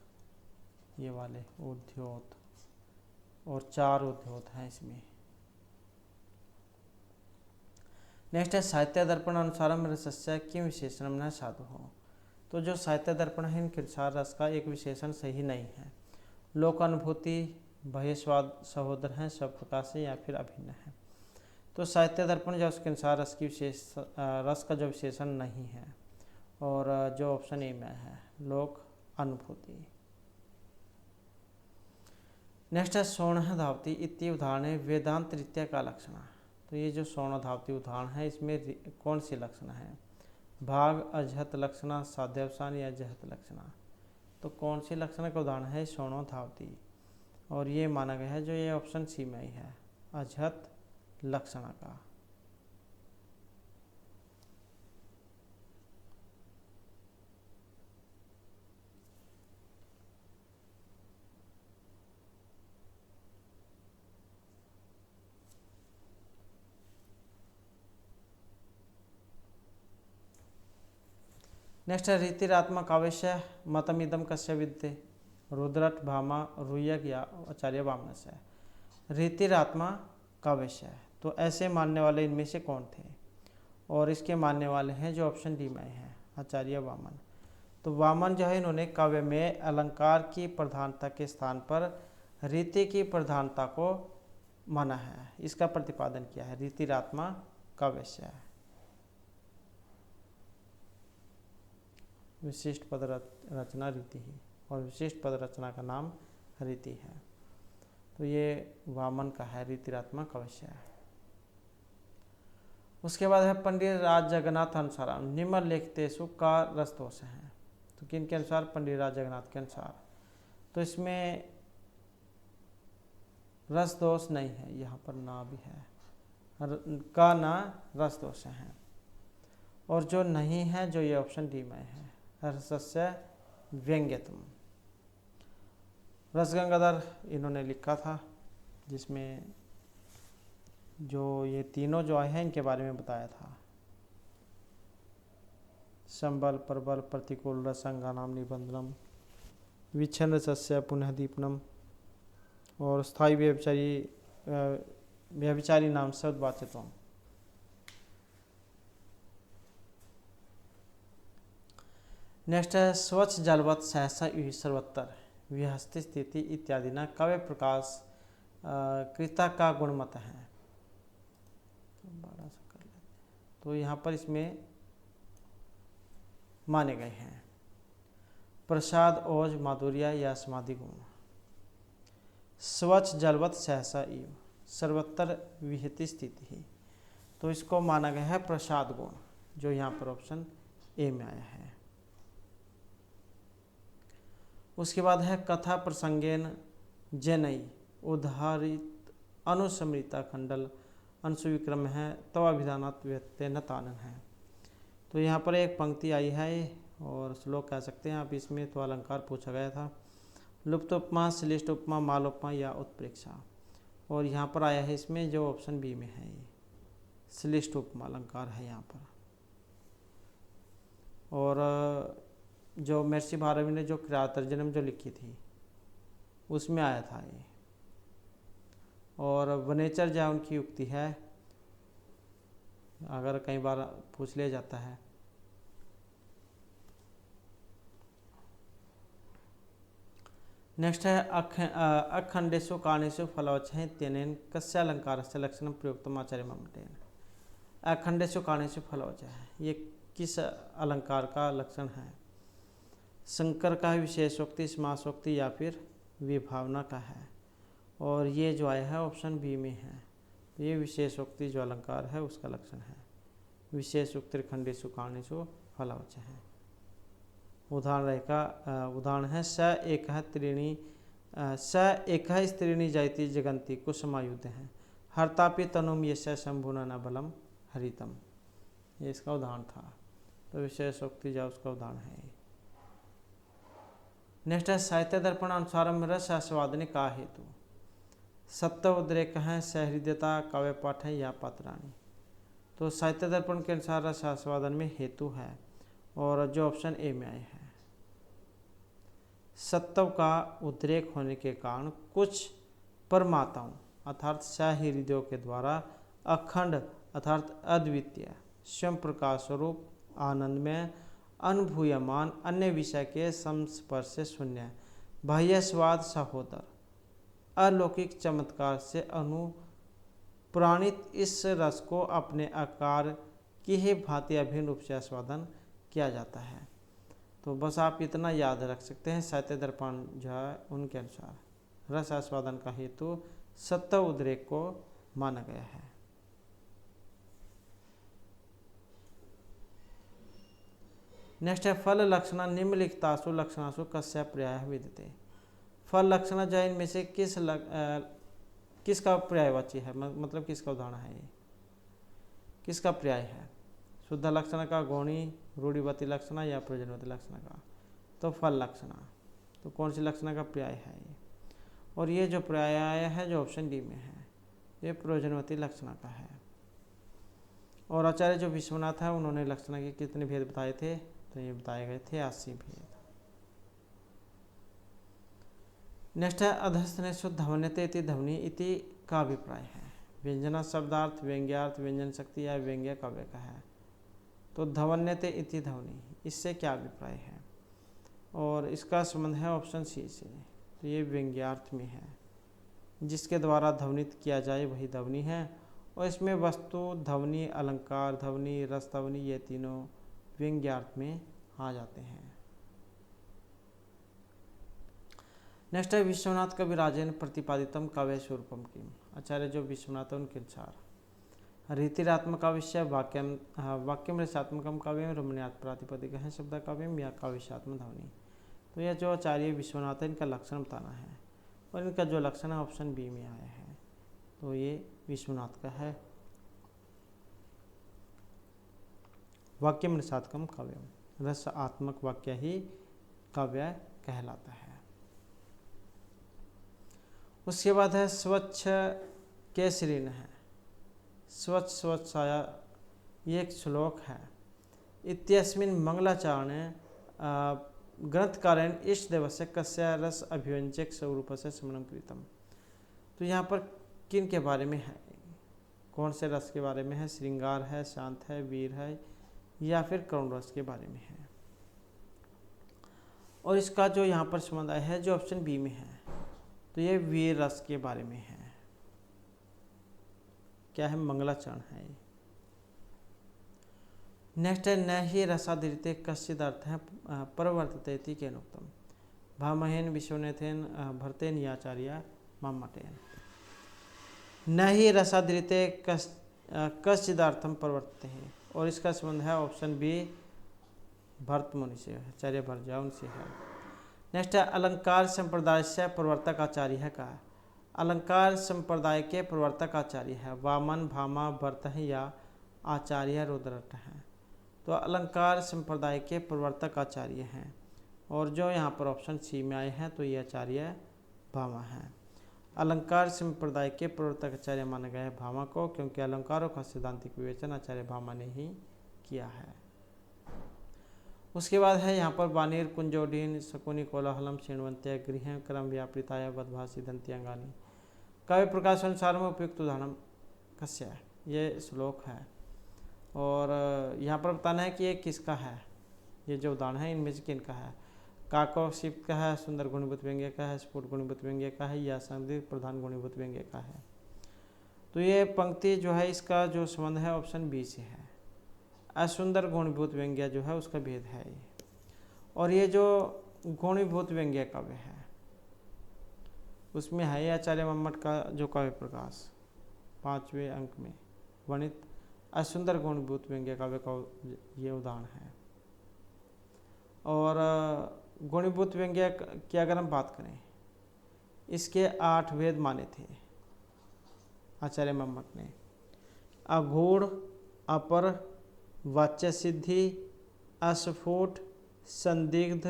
ये वाले उद्योत, और 4 उद्योत हैं इसमें। नेक्स्ट है साहित्य दर्पण अनुसारम रसस्य किम विशेषण न साधु हो। तो जो साहित्य दर्पण है इनके अनुसार रस का एक विशेषण सही नहीं है। लोक अनुभूति, भय स्वाद सहोदर हैं, सब प्रकार से या फिर अभिन्न है। तो साहित्य दर्पण जो उसके अनुसार रस का जो विशेषण नहीं है, और जो ऑप्शन ए में है लोक अनुभूति। नेक्स्ट है स्वर्ण धावती इति उदाहरण है वेदांत रीत्या का लक्षण। तो ये जो स्वर्ण धावती उदाहरण है इसमें कौन सी लक्षण है? भाग, अजहत लक्षणा, साध्यवसान या जहत लक्षणा। तो कौन सी लक्षण का उदाहरण है स्वर्ण धावती? और ये माना गया है जो ये ऑप्शन सी में ही है, अजहत लक्षणा का। नेक्स्ट है रीतिरात्मा काव्य मतमिदम कस्य विद्ये, रुद्रट, भामा, रुयक या आचार्य वामन से। रीतिरात्मा काव्य, तो ऐसे मानने वाले इनमें से कौन थे? और इसके मानने वाले हैं जो ऑप्शन डी में है, आचार्य वामन। तो वामन जो है इन्होंने काव्य में अलंकार की प्रधानता के स्थान पर रीति की प्रधानता को माना है, इसका प्रतिपादन किया है। रीतिरात्मा काव्य है। विशिष्ट पद रचना रीति ही, और विशिष्ट पद रचना का नाम रीति है। तो ये वामन का है, रीतिरात्मा काव्य है। उसके बाद है पंडित राज जगन्नाथ अनुसार निम्नलिखितेषु का रस दोष है। तो किन के अनुसार? पंडित राज जगन्नाथ के अनुसार। तो इसमें रस दोष नहीं है, यहाँ पर ना भी है, का ना रस दोष है। और जो नहीं है, जो ये ऑप्शन डी में है, रसस्य व्यंग्यतम। रसगंगाधर इन्होंने लिखा था, जिसमें जो ये तीनों जो आए हैं इनके बारे में बताया था। संबल प्रबल प्रतिकूल रसंगानाम निबंधनम विच्छिन्न सस्य पुनः दीपनम और स्थायी व्यभिचारी नाम सद्वाचित्वम। नेक्स्ट है स्वच्छ जलवत सहसा सर्वत्र विहस्ति स्थिति इत्यादि न काव्य प्रकाश कृता का गुणमत है। तो यहाँ पर इसमें माने गए हैं प्रसाद ओज माधुर्य या समाधि गुण। स्वच्छ जलवत सहसा इव सर्वत्र विहति स्थिति ही, तो इसको माना गया है प्रसाद गुण, जो यहाँ पर ऑप्शन ए में आया है। उसके बाद है कथा प्रसंगेन जनई उदाहरित अनुस्मृता खंडल अंशुविक्रम है तव अभिधानात व्यक्ते न तानन है। तो यहाँ पर एक पंक्ति आई है और श्लोक कह सकते हैं आप, इसमें तो अलंकार पूछा गया था लुप्त उपमा श्लिष्ट उपमा मालोपमा या उत्प्रेक्षा, और यहाँ पर आया है इसमें जो ऑप्शन बी में है ये श्लिष्ट उपमा अलंकार है यहाँ पर। और जो महर्षि भारवी ने जो क्रियातर्जनम जो लिखी थी उसमें आया था ये, और वनेचर जो उनकी युक्ति है, अगर कई बार पूछ लिया जाता है। नेक्स्ट है अखंडेशु कारणेशु फलवचः तेनेन कस्य अलंकारस्य लक्षणं प्रयुक्तम् आचार्य मम्मटेन। अखंडेशु कारणेशु फलवचः, ये किस अलंकार का लक्षण है? शंकर का विशेषोक्ति समासोक्ति या फिर विभावना का है, और ये जो आया है ऑप्शन बी में है। ये विशेषोक्ति जो अलंकार है उसका लक्षण है। विशेषोक्ति खंडेशु कारणेशु फलवचः है। उदाहरण है स एक स्त्रीणी जायती जगंती कुसुमायुध है हरतापि तनुम यश शंभुना न बलम हरितम, ये इसका उदाहरण था। तो विशेषोक्ति जो उसका उदाहरण है। नेक्स्ट है साहित्य दर्पण अनुसारम रस आस्वादने का हेतु। सत्य उद्रेक है सहृदयता काव्य पाठ है या पात्राणी। तो साहित्य दर्पण के अनुसार रस आस्वादन में हेतु है, और जो ऑप्शन ए में आए हैं सत्व का उद्रेक होने के कारण कुछ परमाताओं अर्थात सहृदयों के द्वारा अखंड अर्थात अद्वितीय स्वयं प्रकाश स्वरूप आनंद में अनुभूयमान अन्य विषय के संस्पर्श से शून्य बाह्य स्वाद सहोदर अलौकिक चमत्कार से अनुप्राणित इस रस को अपने आकार की ही भांति अभिन्न रूप से आस्वादन किया जाता है। तो बस आप इतना याद रख सकते हैं, साहित्य दर्पण जो है उनके अनुसार रस आस्वादन का हेतु सत्व उद्रेक को माना गया है। नेक्स्ट है फल लक्षण निम्नलिखितासु लक्षणासु कस्य पर्याय विद्यते। फल लक्षण जो है इनमें से किसका पर्यायवाची है, मतलब किसका उदाहरण है, ये किसका पर्याय है? शुद्ध लक्षण का, गौणी रूढ़िवती लक्षण या प्रयोजनवती लक्षण का? तो फल लक्षण। तो कौन सी लक्षण का पर्याय है ये? और ये जो पर्याय आया है जो ऑप्शन डी में है ये प्रयोजनवती लक्षण का है। और आचार्य जो विश्वनाथ है उन्होंने लक्षण के कितने भेद बताए थे? तो ये बताए गए थे 80 भेद। नेक्स्ट है अधस्थने शुद्ध ध्वन्यते इति ध्वनि इति का अभिप्राय है। व्यंजना शब्दार्थ व्यंग्यार्थ व्यंजन शक्ति या व्यंग्य काव्य का है। तो ध्वन्यते इति ध्वनि, इससे क्या अभिप्राय है? और इसका संबंध है ऑप्शन सी से। तो ये व्यंग्यार्थ में है, जिसके द्वारा ध्वनित किया जाए वही ध्वनि है, और इसमें वस्तु ध्वनि अलंकार ध्वनि रस ध्वनि ये तीनों व्यंग्यार्थ में आ जाते हैं। नेक्स्ट है विश्वनाथ कविराजेन प्रतिपादितम काव्य स्वरूपम किम। आचार्य जो विश्वनाथ उनके अनुसार रीतिरात्मक विषय वाक्यम रसात्मकम काव्यम रमणीयात् प्रातिपदिक है शब्द काव्यम या काव्यशात्म ध्वनि। तो यह जो आचार्य विश्वनाथ है इनका लक्षण बताना है, और इनका जो लक्षण है ऑप्शन बी में आया है। तो ये विश्वनाथ का है वाक्यम रसात्मकम काव्यम, रस आत्मक वाक्य ही काव्य कहलाता है। उसके बाद है स्वच्छ केसरीन है स्वच्छ स्वच्छाया, ये एक श्लोक है इत्यस्मिन् मंगलाचरणे ग्रंथकारेण इष्टदेवस्य कस्य रस अभिव्यंजक स्वरूपस्य स्मरणं कृतम्। तो यहाँ पर किन के बारे में है, कौन से रस के बारे में है? श्रृंगार है, शांत है, वीर है या फिर करुण रस के बारे में है। और इसका जो यहाँ पर संबंध है जो ऑप्शन बी में है, तो ये वीर रस के बारे में है। क्या है? मंगलाचरण है। नेक्स्ट है न ही रसादृते कश्चिद अर्थ है प्रवर्तते केनोक्तम भामहेन विश्वनेथेन भरतेन याचार्य मम्मटेन। न ही रसादृते कश्चिदार्थम प्रवर्तते है, और इसका संबंध है ऑप्शन बी भरत मुनि से, आचार्य भरजा उनसे है। नेक्स्ट है अलंकार संप्रदाय से प्रवर्तक आचार्य है का। अलंकार संप्रदाय के प्रवर्तक आचार्य है वामन, भामा, भरत है या आचार्य रुद्रट है। तो अलंकार संप्रदाय के प्रवर्तक आचार्य हैं, और जो यहाँ पर ऑप्शन सी में आए हैं तो ये आचार्य भामा है। अलंकार संप्रदाय के प्रवर्तक आचार्य माना गया है भामा को, क्योंकि अलंकारों का सैद्धांतिक विवेचन आचार्य भामा ने ही किया है। उसके बाद है यहाँ पर वाणीर कुंजोडीन शकुनी कोलाहलम श्रृण्वन्त्य गृह क्रम व्यापृताय वधभाषी दंत्यांगानी। काव्य प्रकाश अनुसार में उपयुक्त उदाहरण कस्य है, ये श्लोक है। और यहाँ पर बताना है कि ये किसका है, ये जो उदाहरण है इनमें से किनका है। काकौशिप्त का है, सुंदर गुणीभूत व्यंग्य का है, स्फुट गुणीभूत व्यंग्य का है या संदिग्ध प्रधान गुणीभूत व्यंग्य का है। तो ये पंक्ति जो है इसका जो संबंध है ऑप्शन बी से है। असुंदर गुणीभूत व्यंग्य जो है उसका भेद है ये। और ये जो गुणीभूत व्यंग्य काव्य है उसमें है आचार्य मम्मट का जो काव्य प्रकाश 5वें अंक में वर्णित असुंदर गुणीभूत व्यंग्य काव्य का ये उदाहरण है। और गुणीभूत व्यंग्य की अगर हम बात करें, इसके 8 भेद माने थे आचार्य मम्मट ने। अगूढ़, अपर, वाच्य सिद्धि, अस्फुट, संदिग्ध,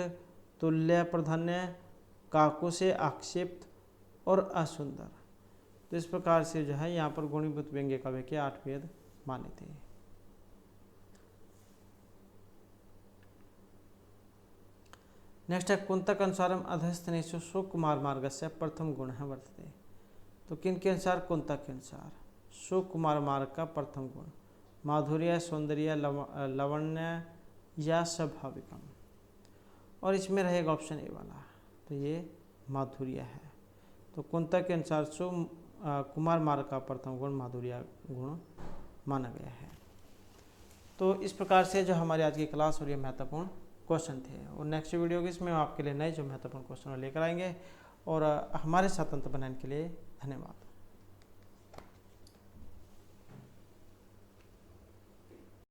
तुल्य प्राधान्य, काकुशे आक्षिप्त और असुंदर। तो इस प्रकार से जो है यहाँ पर गुणीभूत व्यंग्य काव्य के 8 भेद माने थे। नेक्स्ट है कुंतक अनुसारम अधस्तनेषु सुकुमार मार्ग से प्रथम गुण है वर्तते। तो किन के अनुसार? कुंतक के अनुसार सुकुमार मार्ग का प्रथम गुण माधुर्य, सौंदर्य, लवण्य या स्वाभाविकम। और इसमें रहेगा ऑप्शन ए वाला, तो ये माधुर्य है। तो कुंतक के अनुसार कुमार मार्ग का प्रथम गुण माधुर्य गुण माना गया है। तो इस प्रकार से जो हमारी आज की क्लास और ये महत्वपूर्ण क्वेश्चन थे, और नेक्स्ट वीडियो की इसमें हम आपके लिए नए जो महत्वपूर्ण क्वेश्चन लेकर आएंगे। और हमारे साथ अंत बनाने के लिए धन्यवाद।